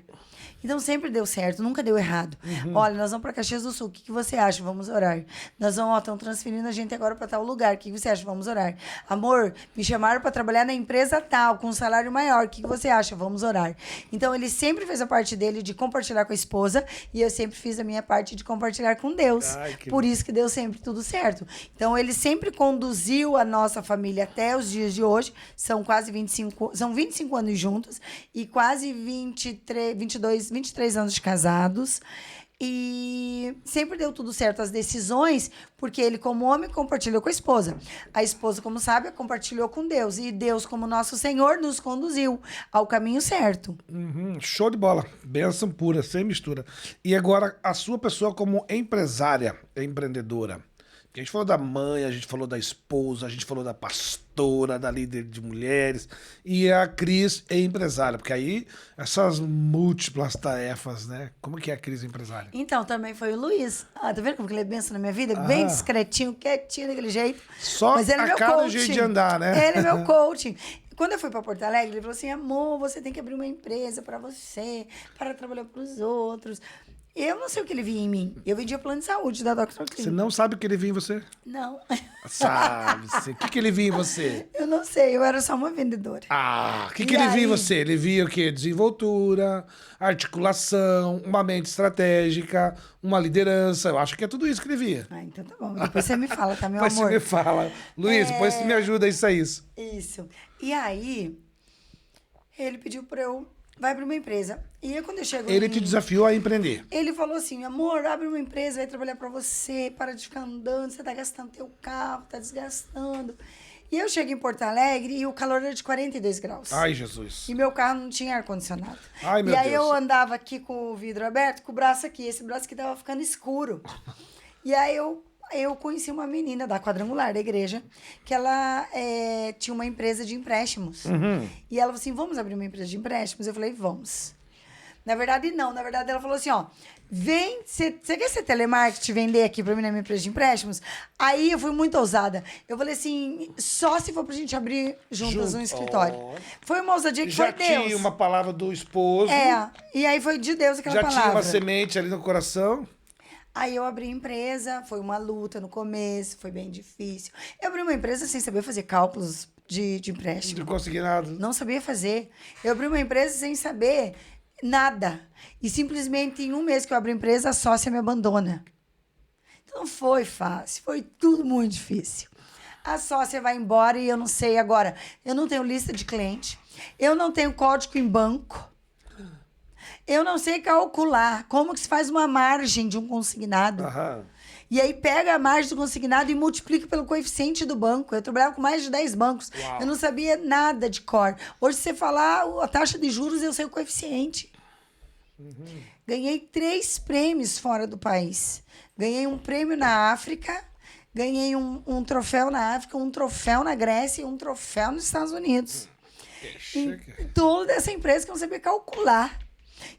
Então, sempre deu certo, nunca deu errado. Olha, nós vamos para Caxias do Sul, o que você acha? Vamos orar. Nós vamos, estão transferindo a gente agora para tal lugar, o que você acha? Vamos orar. Amor, me chamaram para trabalhar na empresa tal, com um salário maior, o que você acha? Vamos orar. Então, ele sempre fez a parte dele de compartilhar com a esposa e eu sempre fiz a minha parte de compartilhar com Deus. Por isso que deu sempre tudo certo. Então, ele sempre conduziu a nossa família até os dias de hoje. São quase 25 anos juntos e quase 23 anos de casados. E sempre deu tudo certo as decisões, porque ele, como homem, compartilhou com a esposa. A esposa, como sábia, compartilhou com Deus. E Deus, como nosso Senhor, nos conduziu ao caminho certo. Show de bola. Bênção pura, sem mistura. E agora, a sua pessoa como empresária, empreendedora. A gente falou da mãe, a gente falou da esposa, a gente falou da pastora, da líder de mulheres. E a Cris é empresária, porque aí essas múltiplas tarefas, né? Como que é a Cris empresária? Então, também foi o Luiz. Tá vendo como que ele é benção na minha vida? Bem discretinho, quietinho, daquele jeito. Só mas ele é meu coaching. Jeito de andar, né? Ele é meu coaching. Quando eu fui para Porto Alegre, ele falou assim, amor, você tem que abrir uma empresa para você, para trabalhar para os outros. Eu não sei o que ele via em mim. Eu vendia plano de saúde da Dr. Clínica. Você não sabe o que ele via em você? Não. Sabe. O que ele via em você? Eu não sei, eu era só uma vendedora. O que ele via em você? Ele via o quê? Desenvoltura, articulação, uma mente estratégica, uma liderança. Eu acho que é tudo isso que ele via. Então tá bom. Depois você me fala, tá, meu depois amor? Depois você me fala. Luiz, depois você me ajuda, isso é isso. Isso. E aí, ele pediu pra eu... Vai abrir uma empresa. E aí, quando eu chego... Ele te desafiou a empreender. Ele falou assim, amor, abre uma empresa, vai trabalhar pra você, para de ficar andando, você tá gastando teu carro, tá desgastando. E eu chego em Porto Alegre e o calor era de 42 graus. Ai, Jesus. E meu carro não tinha ar-condicionado. Ai, meu Deus. E aí eu Deus. andava aqui com o vidro aberto, com o braço aqui. Esse braço aqui tava ficando escuro. E aí eu conheci uma menina da Quadrangular, da igreja, que ela tinha uma empresa de empréstimos. E ela falou assim, vamos abrir uma empresa de empréstimos? Eu falei, vamos. Na verdade, não. Na verdade, ela falou assim, ó, vem, você quer ser telemarketing, vender aqui pra mim na minha empresa de empréstimos? Aí eu fui muito ousada. Eu falei assim, só se for pra gente abrir juntas um escritório. Foi uma ousadia que já foi Deus. Já tinha uma palavra do esposo. E aí foi de Deus aquela palavra. Já tinha uma semente ali no coração. Aí eu abri a empresa, foi uma luta no começo, foi bem difícil. Eu abri uma empresa sem saber fazer cálculos de empréstimo. Não consegui nada. Não sabia fazer. Eu abri uma empresa sem saber nada. E simplesmente em um mês que eu abri a empresa, a sócia me abandona. Então não foi fácil, foi tudo muito difícil. A sócia vai embora e eu não sei agora. Eu não tenho lista de cliente, eu não tenho código em banco. Eu não sei calcular como que se faz uma margem de um consignado. E aí pega a margem do consignado e multiplica pelo coeficiente do banco. Eu trabalhava com mais de 10 bancos. Uau. Eu não sabia nada de cor. Hoje, se você falar a taxa de juros, eu sei o coeficiente. Ganhei 3 prêmios fora do país. Ganhei um prêmio na África, ganhei um troféu na África, um troféu na Grécia e um troféu nos Estados Unidos. Em toda essa empresa que eu não sabia calcular.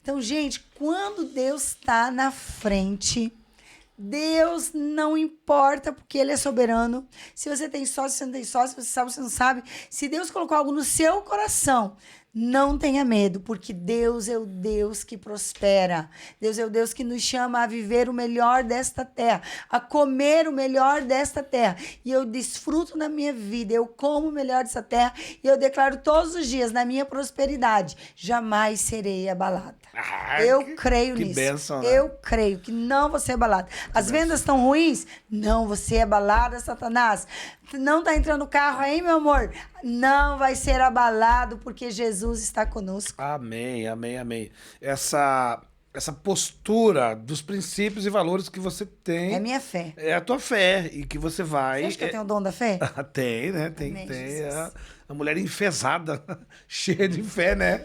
Então, gente, quando Deus está na frente, Deus não importa, porque Ele é soberano. Se você tem sócio, se você não tem sócio, se você sabe, se você não sabe. Se Deus colocou algo no seu coração, Não tenha medo, porque Deus é o Deus que prospera. Deus é o Deus que nos chama a viver o melhor desta terra, a comer o melhor desta terra. E eu desfruto na minha vida, eu como o melhor dessa terra e eu declaro todos os dias, na minha prosperidade, jamais serei abalada. Eu creio nisso. Bênção, né? Eu creio que não vou ser abalada. As vendas estão ruins? Não vou ser abalada, Satanás. Não tá entrando carro aí, meu amor? Não vai ser abalado, porque Jesus está conosco. Amém, amém, amém. Essa postura dos princípios e valores que você tem... É minha fé. É a tua fé e que você vai... Você acha que eu tenho o dom da fé? Tem, né? Tem. Amém, Tem. Jesus. A mulher enfesada, cheia de fé, né?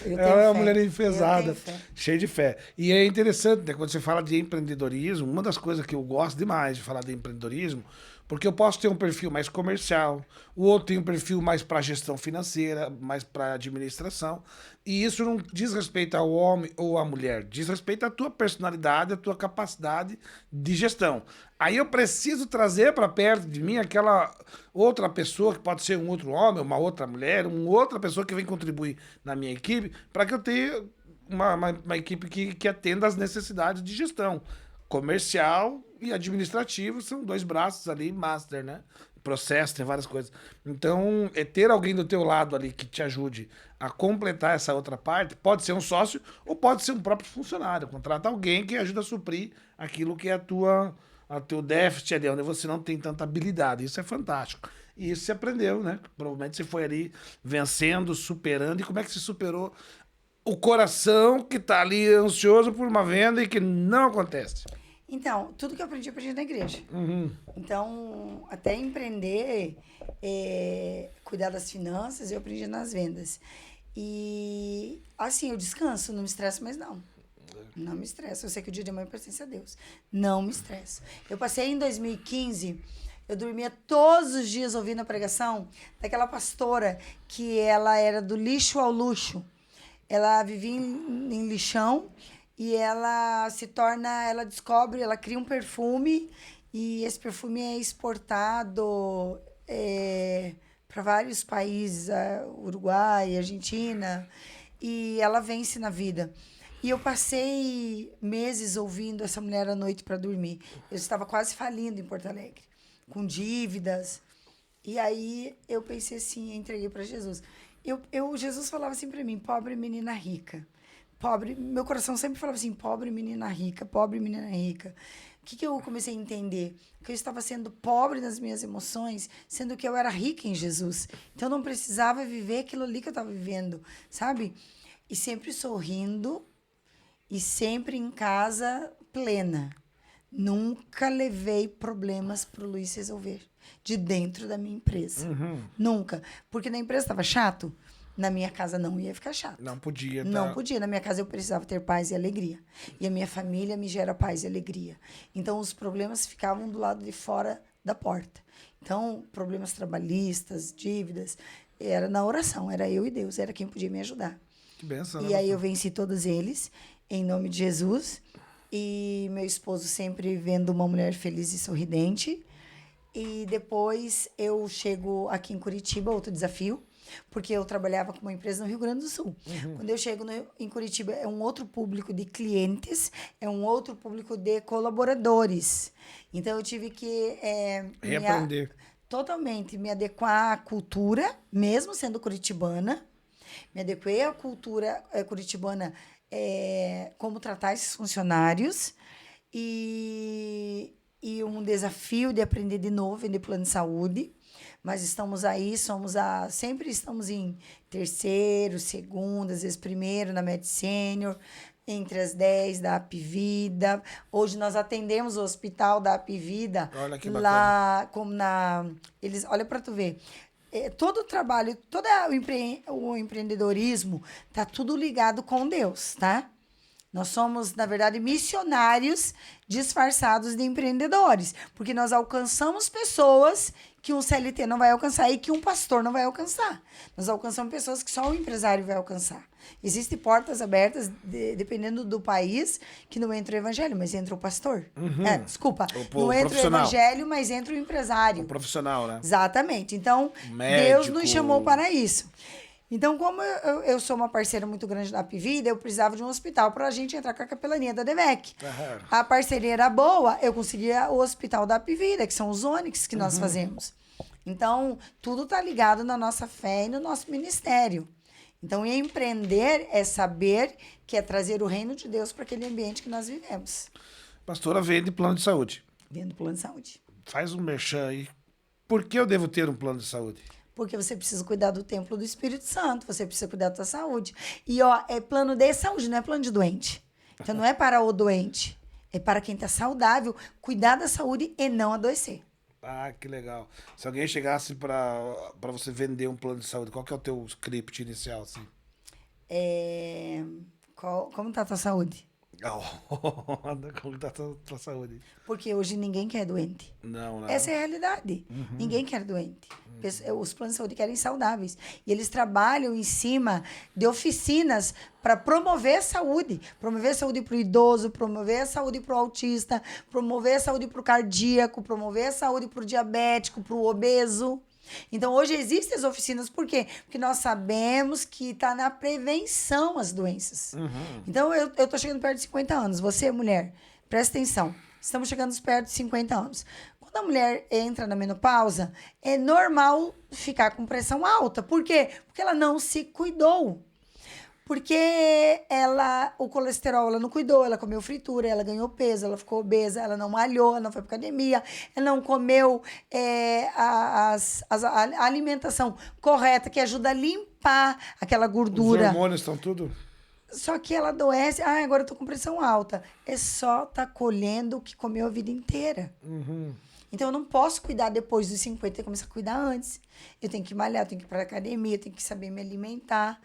Eu tenho Ela é uma fé. mulher enfesada, Eu tenho fé. cheia de fé. E é interessante, né? Quando você fala de empreendedorismo, uma das coisas que eu gosto demais de falar de empreendedorismo, porque eu posso ter um perfil mais comercial, o outro tem um perfil mais para gestão financeira, mais para administração, e isso não diz respeito ao homem ou à mulher, diz respeito à tua personalidade, à tua capacidade de gestão. Aí eu preciso trazer para perto de mim aquela outra pessoa, que pode ser um outro homem, uma outra mulher, uma outra pessoa que vem contribuir na minha equipe, para que eu tenha uma equipe que atenda às necessidades de gestão. Comercial e administrativo são dois braços ali, master, né? Processo, tem várias coisas. Então, ter alguém do teu lado ali que te ajude a completar essa outra parte, pode ser um sócio ou pode ser um próprio funcionário. Contrata alguém que ajuda a suprir aquilo que é a teu déficit ali, onde você não tem tanta habilidade. Isso é fantástico. E isso você aprendeu, né? Provavelmente você foi ali vencendo, superando. E como é que você superou o coração que tá ali ansioso por uma venda e que não acontece? Então, tudo que eu aprendi na igreja. Uhum. Então, até empreender, cuidar das finanças, eu aprendi nas vendas. E, assim, eu descanso, não me estresso mais não. Não me estresso. Eu sei que o dia de amanhã pertence a Deus. Não me estresso. Eu passei em 2015, eu dormia todos os dias ouvindo a pregação daquela pastora que ela era do lixo ao luxo. Ela vivia em lixão e ela descobre, ela cria um perfume e esse perfume é exportado para vários países, Uruguai, Argentina, e ela vence na vida. E eu passei meses ouvindo essa mulher à noite para dormir. Eu estava quase falindo em Porto Alegre, com dívidas. E aí eu pensei assim, entreguei para Jesus. Jesus falava assim para mim, pobre menina rica. Meu coração sempre falava assim, pobre menina rica, pobre menina rica. O que eu comecei a entender? Que eu estava sendo pobre nas minhas emoções, sendo que eu era rica em Jesus. Então eu não precisava viver aquilo ali que eu estava vivendo, sabe? E sempre sorrindo e sempre em casa plena. Nunca levei problemas para o Luiz resolver de dentro da minha empresa. Uhum. Nunca. Porque na empresa estava chato, na minha casa não ia ficar chato. Não podia. Não podia. Na minha casa eu precisava ter paz e alegria. E a minha família me gera paz e alegria. Então, os problemas ficavam do lado de fora da porta. Então, problemas trabalhistas, dívidas, era na oração. Era eu e Deus. Era quem podia me ajudar. Que benção, E aí eu venci todos eles, em nome de Jesus. E meu esposo sempre vendo uma mulher feliz e sorridente. E depois eu chego aqui em Curitiba, outro desafio, porque eu trabalhava com uma empresa no Rio Grande do Sul. Uhum. Quando eu chego em Curitiba, é um outro público de clientes, é um outro público de colaboradores. Então, eu tive que reaprender. Totalmente me adequar à cultura, mesmo sendo curitibana. Me adequei à cultura curitibana, como tratar esses funcionários. E um desafio de aprender de novo, vender plano de saúde. Mas estamos aí, sempre estamos em terceiro, segundo, às vezes primeiro na Med Senior, entre as 10 da Apvida. Hoje nós atendemos o hospital da Apvida. Olha que lá, como eles, olha para tu ver. Todo o trabalho, todo o empreendedorismo está tudo ligado com Deus, tá? Nós somos, na verdade, missionários disfarçados de empreendedores, porque nós alcançamos pessoas que um CLT não vai alcançar e que um pastor não vai alcançar. Nós alcançamos pessoas que só o empresário vai alcançar. Existem portas abertas, dependendo do país, que não entra o evangelho, mas entra o pastor. Uhum. Não entra o evangelho, mas entra o empresário. O profissional, né? Exatamente. Então, Médico. Deus nos chamou para isso. Então, como eu sou uma parceira muito grande da Apivida, eu precisava de um hospital para a gente entrar com a capelania da DEVEC. A parceria era boa, eu conseguia o hospital da Apivida, que são os Ônix que nós fazemos. Então, tudo está ligado na nossa fé e no nosso ministério. Então, empreender é saber que é trazer o reino de Deus para aquele ambiente que nós vivemos. Pastora vende plano de saúde. Vendo plano de saúde. Faz um merchan aí. Por que eu devo ter um plano de saúde? Porque você precisa cuidar do templo do Espírito Santo, você precisa cuidar da sua saúde. E, ó, é plano de saúde, não é plano de doente. Então, não é para o doente, é para quem está saudável, cuidar da saúde e não adoecer. Ah, que legal. Se alguém chegasse para você vender um plano de saúde, qual que é o teu script inicial, assim? Como está a tua saúde? Como tá a tua saúde? Porque hoje ninguém quer doente. Não. Essa é a realidade. Ninguém quer doente. Os planos de saúde querem saudáveis. E eles trabalham em cima de oficinas para promover a saúde. Promover a saúde para o idoso, promover a saúde para o autista, promover a saúde para o cardíaco, promover a saúde para o diabético, para o obeso. Então, hoje existem as oficinas, por quê? Porque nós sabemos que está na prevenção as doenças. Então, eu estou chegando perto de 50 anos. Você, mulher, presta atenção. Estamos chegando perto de 50 anos. Quando a mulher entra na menopausa, é normal ficar com pressão alta. Por quê? Porque ela não se cuidou. Porque o colesterol, ela não cuidou, ela comeu fritura, ela ganhou peso, ela ficou obesa, ela não malhou, ela não foi pra academia, ela não comeu a alimentação correta, que ajuda a limpar aquela gordura. Os hormônios estão tudo... Só que ela adoece, agora eu tô com pressão alta. É só tá colhendo o que comeu a vida inteira. Então, eu não posso cuidar depois dos 50, eu tenho que começar a cuidar antes. Eu tenho que malhar, eu tenho que ir pra academia, eu tenho que saber me alimentar.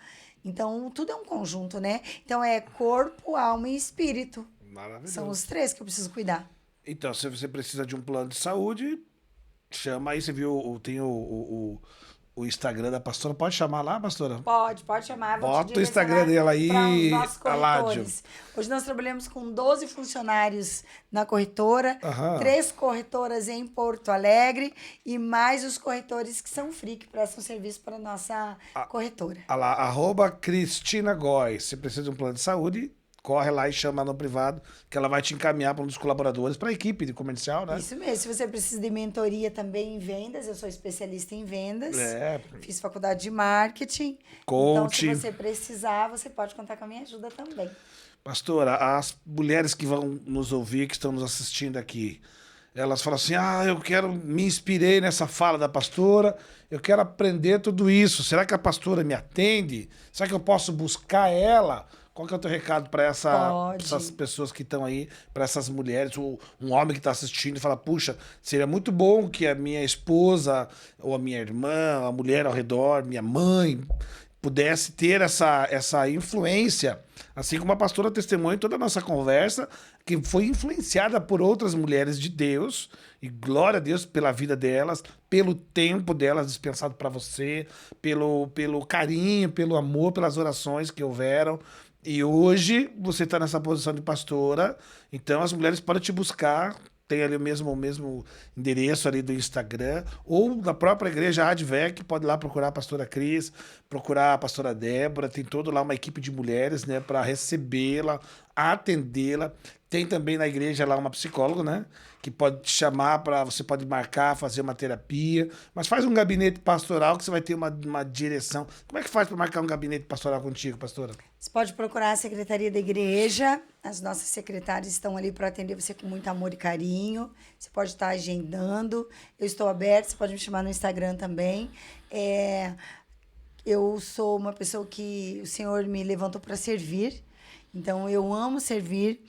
Então, tudo é um conjunto, né? Então, é corpo, alma e espírito. Maravilhoso. São os três que eu preciso cuidar. Então, se você precisa de um plano de saúde, chama aí. Você viu, tem o Instagram da pastora. Pode chamar lá, pastora? Pode chamar. Bota o Instagram dela aí, Aládio. Hoje nós trabalhamos com 12 funcionários na corretora, 3 corretoras em Porto Alegre e mais os corretores que são free, que prestam serviço para a nossa corretora. @Cristina Góes. Se precisa de um plano de saúde, corre lá e chama no privado, que ela vai te encaminhar para um dos colaboradores, para a equipe de comercial, né? Isso mesmo. Se você precisa de mentoria também em vendas, eu sou especialista em vendas. Fiz faculdade de marketing. Coaching. Então, se você precisar, você pode contar com a minha ajuda também. Pastora, as mulheres que vão nos ouvir, que estão nos assistindo aqui, elas falam assim, me inspirei nessa fala da pastora, eu quero aprender tudo isso. Será que a pastora me atende? Será que eu posso buscar ela? Qual que é o teu recado para essas pessoas que estão aí, para essas mulheres, ou um homem que está assistindo e fala, puxa, seria muito bom que a minha esposa, ou a minha irmã, a mulher ao redor, minha mãe, pudesse ter essa influência, assim como a pastora testemunha em toda a nossa conversa, que foi influenciada por outras mulheres de Deus, e glória a Deus pela vida delas, pelo tempo delas dispensado para você, pelo carinho, pelo amor, pelas orações que houveram. E hoje você está nessa posição de pastora, então as mulheres podem te buscar, tem ali o mesmo endereço ali do Instagram, ou na própria igreja Advec, pode ir lá procurar a pastora Cris, procurar a pastora Débora, tem toda lá uma equipe de mulheres, né, para recebê-la, atendê-la. Tem também na igreja lá uma psicóloga, né, que pode te chamar você pode marcar, fazer uma terapia, mas faz um gabinete pastoral que você vai ter uma direção. Como é que faz para marcar um gabinete pastoral contigo, pastora? Você pode procurar a secretaria da igreja, as nossas secretárias estão ali para atender você com muito amor e carinho. Você pode estar agendando, eu estou aberta, você pode me chamar no Instagram também. Eu sou uma pessoa que o Senhor me levantou para servir, então eu amo servir.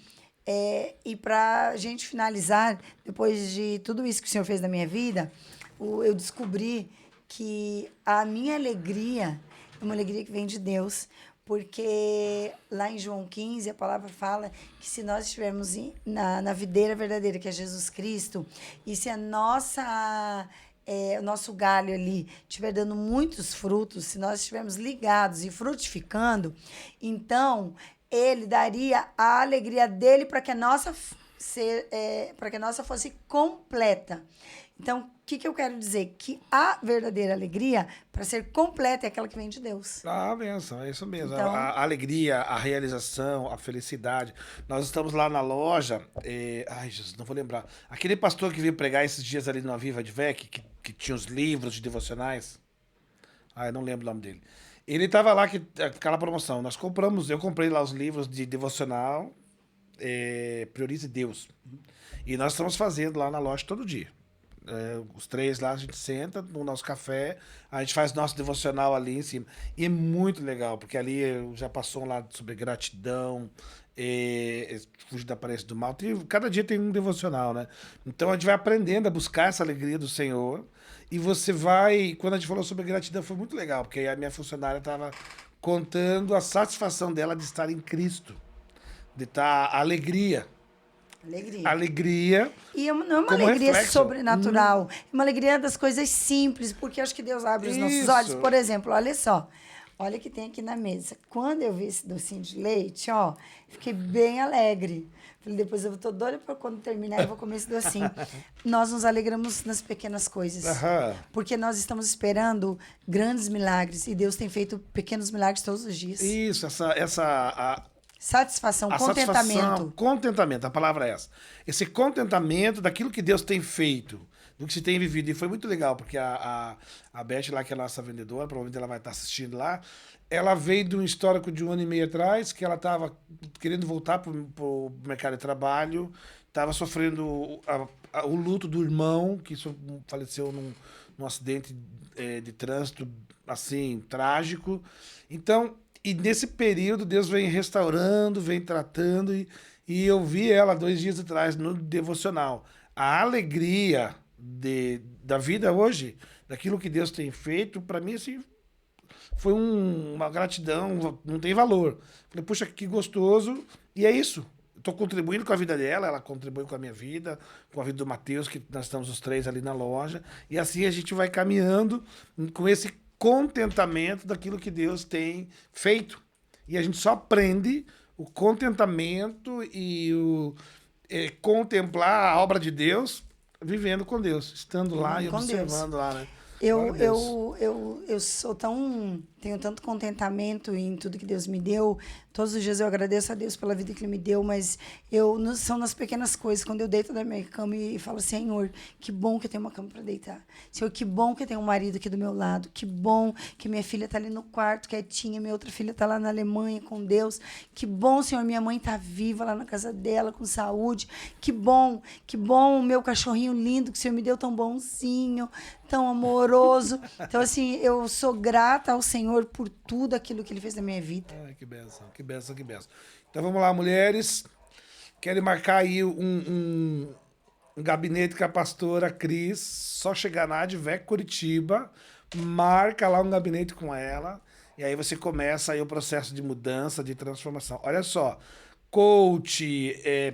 E para a gente finalizar, depois de tudo isso que o Senhor fez na minha vida, eu descobri que a minha alegria é uma alegria que vem de Deus, porque lá em João 15, a palavra fala que se nós estivermos na videira verdadeira, que é Jesus Cristo, e se o nosso galho ali estiver dando muitos frutos, se nós estivermos ligados e frutificando, então Ele daria a alegria dele para que a nossa fosse completa. Então, que eu quero dizer? Que a verdadeira alegria, para ser completa, é aquela que vem de Deus. Ah, benção, é isso mesmo. Então- A alegria, a realização, a felicidade. Nós estamos lá na loja. Ai, Jesus, não vou lembrar. Aquele pastor que veio pregar esses dias ali no Aviva de Vec, que tinha os livros de devocionais. Eu não lembro o nome dele. Ele estava lá, aquela promoção. Eu comprei lá os livros de devocional, Priorize Deus. E nós estamos fazendo lá na loja todo dia. Os 3 lá, a gente senta no nosso café, a gente faz nosso devocional ali em cima. E é muito legal, porque ali já passou lá sobre gratidão, fugir da aparência do mal. Cada dia tem um devocional, né? Então a gente vai aprendendo a buscar essa alegria do Senhor. E você vai... Quando a gente falou sobre gratidão, foi muito legal, porque aí a minha funcionária estava contando a satisfação dela de estar em Cristo, de estar a alegria. Alegria. E não é uma alegria reflexo. sobrenatural. É uma alegria das coisas simples, porque acho que Deus abre os nossos olhos. Por exemplo, olha só. Olha o que tem aqui na mesa. Quando eu vi esse docinho de leite, ó, fiquei bem alegre. Falei, depois eu tô doida para quando terminar eu vou comer esse docinho. Nós nos alegramos nas pequenas coisas. Porque nós estamos esperando grandes milagres. E Deus tem feito pequenos milagres todos os dias. Isso, satisfação, contentamento. Contentamento, a palavra é essa. Esse contentamento daquilo que Deus tem feito, do que se tem vivido. E foi muito legal, porque a Beth lá, que é a nossa vendedora, provavelmente ela vai estar assistindo lá, ela veio de um histórico de 1 ano e meio atrás, que ela estava querendo voltar para o mercado de trabalho, estava sofrendo o luto do irmão, que faleceu num acidente de trânsito, assim, trágico. Então... E nesse período, Deus vem restaurando, vem tratando. E eu vi ela 2 dias atrás no devocional. A alegria da vida hoje, daquilo que Deus tem feito, para mim, assim, foi uma gratidão, não tem valor. Falei, puxa, que gostoso. E é isso. Estou contribuindo com a vida dela, ela contribui com a minha vida, com a vida do Matheus, que nós estamos os 3 ali na loja. E assim a gente vai caminhando com esse contentamento daquilo que Deus tem feito. E a gente só aprende o contentamento e contemplar a obra de Deus vivendo com Deus, estando lá e observando lá, né? Eu sou tenho tanto contentamento em tudo que Deus me deu. Todos os dias eu agradeço a Deus pela vida que Ele me deu, mas são nas pequenas coisas, quando eu deito na minha cama e falo, Senhor, que bom que eu tenho uma cama para deitar. Senhor, que bom que eu tenho um marido aqui do meu lado. Que bom que minha filha está ali no quarto, quietinha, minha outra filha está lá na Alemanha com Deus. Que bom, Senhor, minha mãe está viva lá na casa dela, com saúde. Que bom, o meu cachorrinho lindo que o Senhor me deu, tão bonzinho, tão amoroso. Então, assim, eu sou grata ao Senhor por tudo aquilo que Ele fez na minha vida. Ai, que bênção, que bênção, que bênção. Então, vamos lá, mulheres. Querem marcar aí um gabinete com a pastora Cris, só chegar na Advec Curitiba, marca lá um gabinete com ela, e aí você começa aí o processo de mudança, de transformação. Olha só, coach,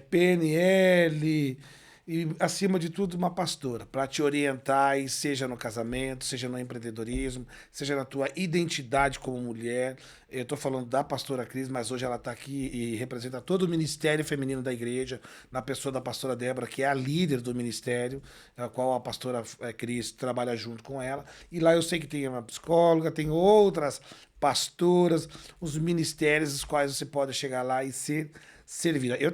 PNL... E, acima de tudo, uma pastora, para te orientar, e seja no casamento, seja no empreendedorismo, seja na tua identidade como mulher. Eu estou falando da pastora Cris, mas hoje ela está aqui e representa todo o ministério feminino da igreja, na pessoa da pastora Débora, que é a líder do ministério, a qual a pastora Cris trabalha junto com ela. E lá eu sei que tem uma psicóloga, tem outras pastoras, os ministérios, os quais você pode chegar lá e ser servida. Eu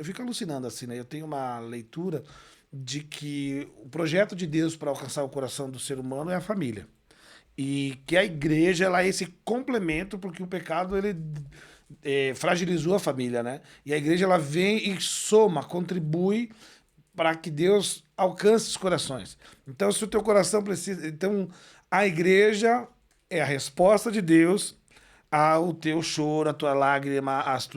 fico alucinando assim, né? Eu tenho uma leitura de que o projeto de Deus para alcançar o coração do ser humano é a família. E que a igreja, ela é esse complemento, porque o pecado, ele fragilizou a família, né? E a igreja, ela vem e soma, contribui para que Deus alcance os corações. Então, se o teu coração precisa... Então, a igreja é a resposta de Deus ao teu choro, a tua lágrima, as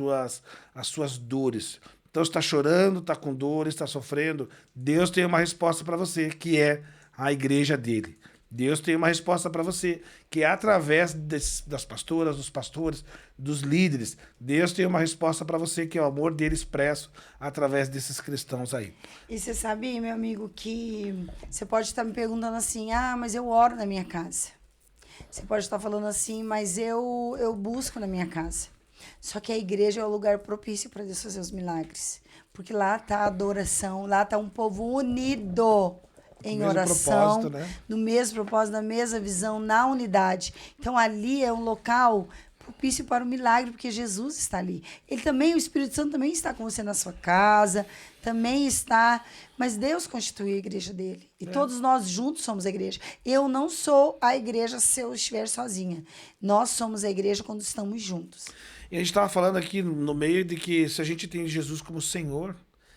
suas dores. Então, você está chorando, está com dores, está sofrendo. Deus tem uma resposta para você, que é a igreja dele. Deus tem uma resposta para você, que é através das pastoras, dos pastores, dos líderes. Deus tem uma resposta para você, que é o amor dele expresso através desses cristãos aí. E você sabe, meu amigo, que você pode estar me perguntando assim, mas eu oro na minha casa. Você pode estar falando assim, mas eu busco na minha casa. Só que a igreja é o lugar propício para Deus fazer os milagres. Porque lá está a adoração, lá está um povo unido. em mesmo oração, propósito, né? no mesmo propósito, na mesma visão, na unidade. Então, ali é um local propício para o milagre, porque Jesus está ali. Ele também, o Espírito Santo também está com você na sua casa, também está, mas Deus constituiu a igreja dele. E todos nós juntos somos a igreja. Eu não sou a igreja se eu estiver sozinha. Nós somos a igreja quando estamos juntos. E a gente estava falando aqui no meio de que se a gente tem Jesus como Senhor,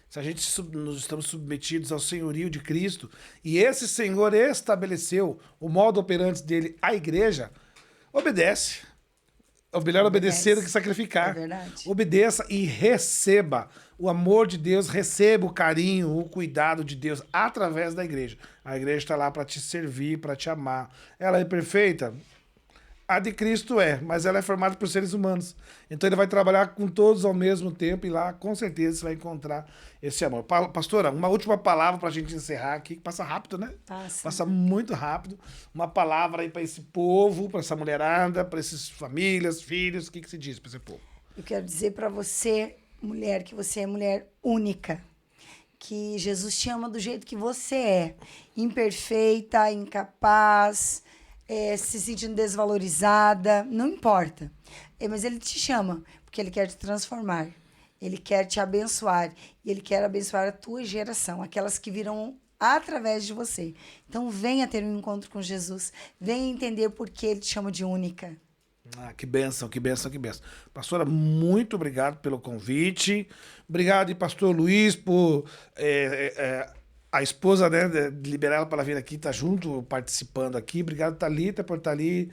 se a gente nos estamos submetidos ao senhorio de Cristo, e esse Senhor estabeleceu o modo operante dele, a igreja, obedece. É melhor obedecer do que sacrificar. É verdade. Obedeça e receba o amor de Deus, receba o carinho, o cuidado de Deus através da igreja. A igreja está lá para te servir, para te amar. Ela é perfeita? A de Cristo é, mas ela é formada por seres humanos. Então ele vai trabalhar com todos ao mesmo tempo e lá com certeza você vai encontrar esse amor. Pastora, uma última palavra para a gente encerrar aqui, que passa rápido, né? Passa muito rápido. Uma palavra aí para esse povo, para essa mulherada, para essas famílias, filhos, o que se diz para esse povo? Eu quero dizer para você, mulher, que você é mulher única. Que Jesus te ama do jeito que você é. Imperfeita, incapaz, se sentindo desvalorizada, não importa. Mas ele te chama, porque ele quer te transformar. Ele quer te abençoar. E ele quer abençoar a tua geração, aquelas que virão através de você. Então, venha ter um encontro com Jesus. Venha entender por que ele te chama de única. Que bênção, que bênção, que bênção. Pastora, muito obrigado pelo convite. Obrigado, pastor Luiz, por... a esposa, né, de liberar ela para vir aqui, tá junto, participando aqui. Obrigado, Thalita, por estar ali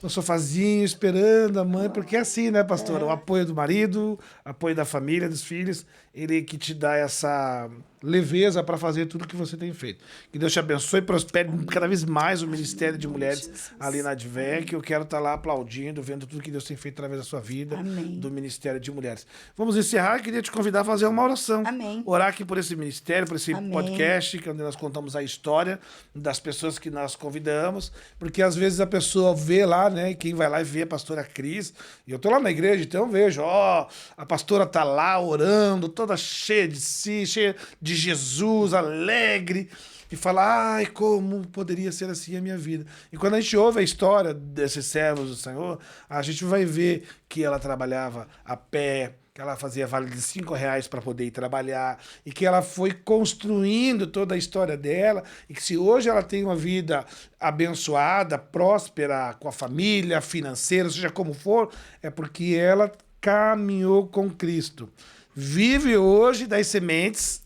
no sofazinho, esperando a mãe, porque é assim, né, pastora? O apoio do marido, apoio da família, dos filhos, ele que te dá essa leveza para fazer tudo que você tem feito. Que Deus te abençoe e prospere cada vez mais o Ministério de Mulheres ali na Advec. Eu quero estar lá aplaudindo, vendo tudo que Deus tem feito através da sua vida, do Ministério de Mulheres. Vamos encerrar. Eu queria te convidar a fazer uma oração. Amém. Orar aqui por esse ministério, por esse podcast, onde nós contamos a história das pessoas que nós convidamos, porque às vezes a pessoa vê lá, né, quem vai lá e vê a pastora Cris, e eu tô lá na igreja, então eu vejo, a pastora tá lá orando, toda cheia de si, cheia de Jesus, alegre, e fala, ai, como poderia ser assim a minha vida. E quando a gente ouve a história desses servos do Senhor, a gente vai ver que ela trabalhava a pé, que ela fazia vale de R$5 para poder ir trabalhar, e que ela foi construindo toda a história dela, e que se hoje ela tem uma vida abençoada, próspera, com a família, financeira, seja como for, é porque ela caminhou com Cristo. Vive hoje das sementes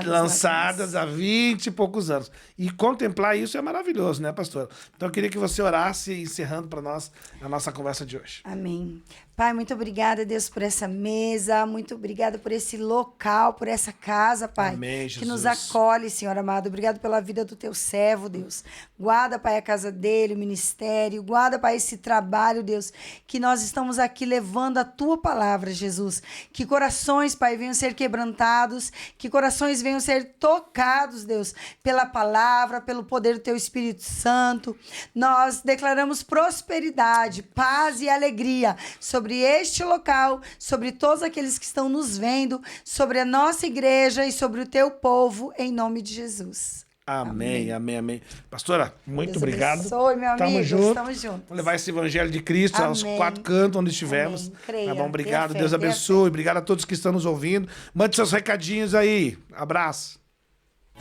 lançadas há 20 e poucos anos. E contemplar isso é maravilhoso, né, pastora? Então eu queria que você orasse, encerrando para nós a nossa conversa de hoje. Amém. Pai, muito obrigada, Deus, por essa mesa, muito obrigada por esse local, por essa casa, Pai, Amém, Jesus. Que nos acolhe, Senhor amado. Obrigado pela vida do teu servo, Deus. Guarda, Pai, a casa dele, o ministério, guarda, Pai, esse trabalho, Deus, que nós estamos aqui levando a tua palavra, Jesus. Que corações, Pai, venham ser quebrantados, que corações venham ser tocados, Deus, pela palavra, pelo poder do teu Espírito Santo. Nós declaramos prosperidade, paz e alegria sobre este local, sobre todos aqueles que estão nos vendo, sobre a nossa igreja e sobre o teu povo, em nome de Jesus. Amém, amém, amém. Pastora, muito Deus obrigado. abençoe, meu amigo. Estamos juntos. Vamos levar esse evangelho de Cristo aos 4 cantos onde estivermos. Amém. Creia, Tá bom? Obrigado, fé, Deus abençoe. Obrigado a todos que estão nos ouvindo. Mande seus recadinhos aí. Abraço.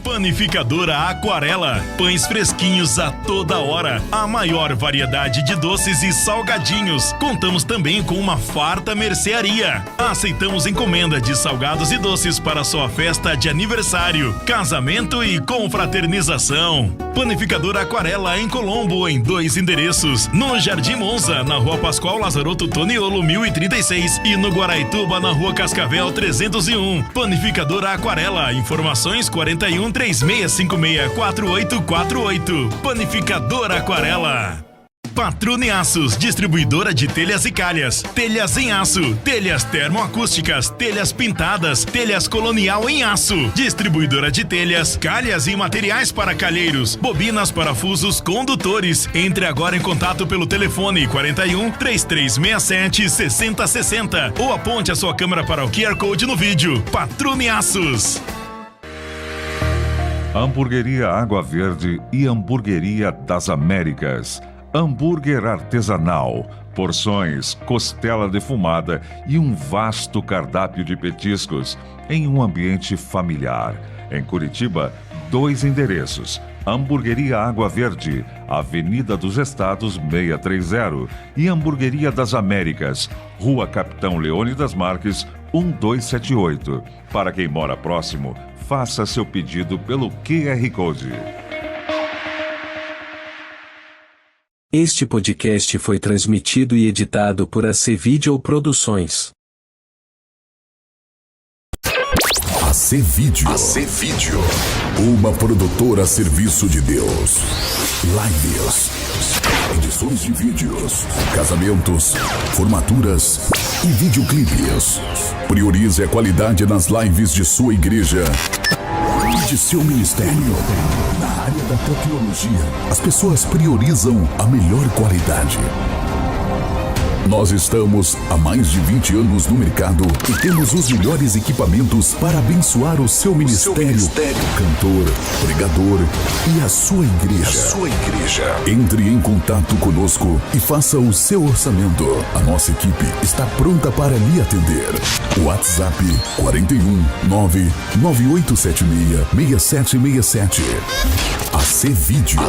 Panificadora Aquarela, pães fresquinhos a toda hora, a maior variedade de doces e salgadinhos. Contamos também com uma farta mercearia. Aceitamos encomenda de salgados e doces para sua festa de aniversário, casamento e confraternização. Panificadora Aquarela em Colombo, em 2 endereços: no Jardim Monza, na Rua Pascoal Lazaroto Toniolo 1036 e no Guaraituba, na Rua Cascavel 301. Panificadora Aquarela, informações 41 36564848. Panificadora Aquarela. Patrone Aços, distribuidora de telhas e calhas, telhas em aço, telhas termoacústicas, telhas pintadas, telhas colonial em aço, distribuidora de telhas, calhas e materiais para calheiros, bobinas, parafusos, condutores. Entre agora em contato pelo telefone 41 3367 6060 ou aponte a sua câmera para o QR Code no vídeo. Patrone Aços. Hamburgueria Água Verde e Hamburgueria das Américas. Hambúrguer artesanal, porções, costela defumada e um vasto cardápio de petiscos em um ambiente familiar. Em Curitiba, 2 endereços. Hamburgueria Água Verde, Avenida dos Estados 630 e Hamburgueria das Américas, Rua Capitão Leônidas Marques, 1278. Para quem mora próximo, faça seu pedido pelo QR Code. Este podcast foi transmitido e editado por AC Video Produções. AC Video. Uma produtora a serviço de Deus. Lives, edições de vídeos, casamentos, formaturas e videoclipes. Priorize a qualidade nas lives de sua igreja e de seu ministério. Na área da tecnologia, as pessoas priorizam a melhor qualidade. Nós estamos há mais de 20 anos no mercado e temos os melhores equipamentos para abençoar o seu ministério, cantor, pregador e a sua igreja. Entre em contato conosco e faça o seu orçamento. A nossa equipe está pronta para lhe atender. WhatsApp 41 99876 6767. AC Video.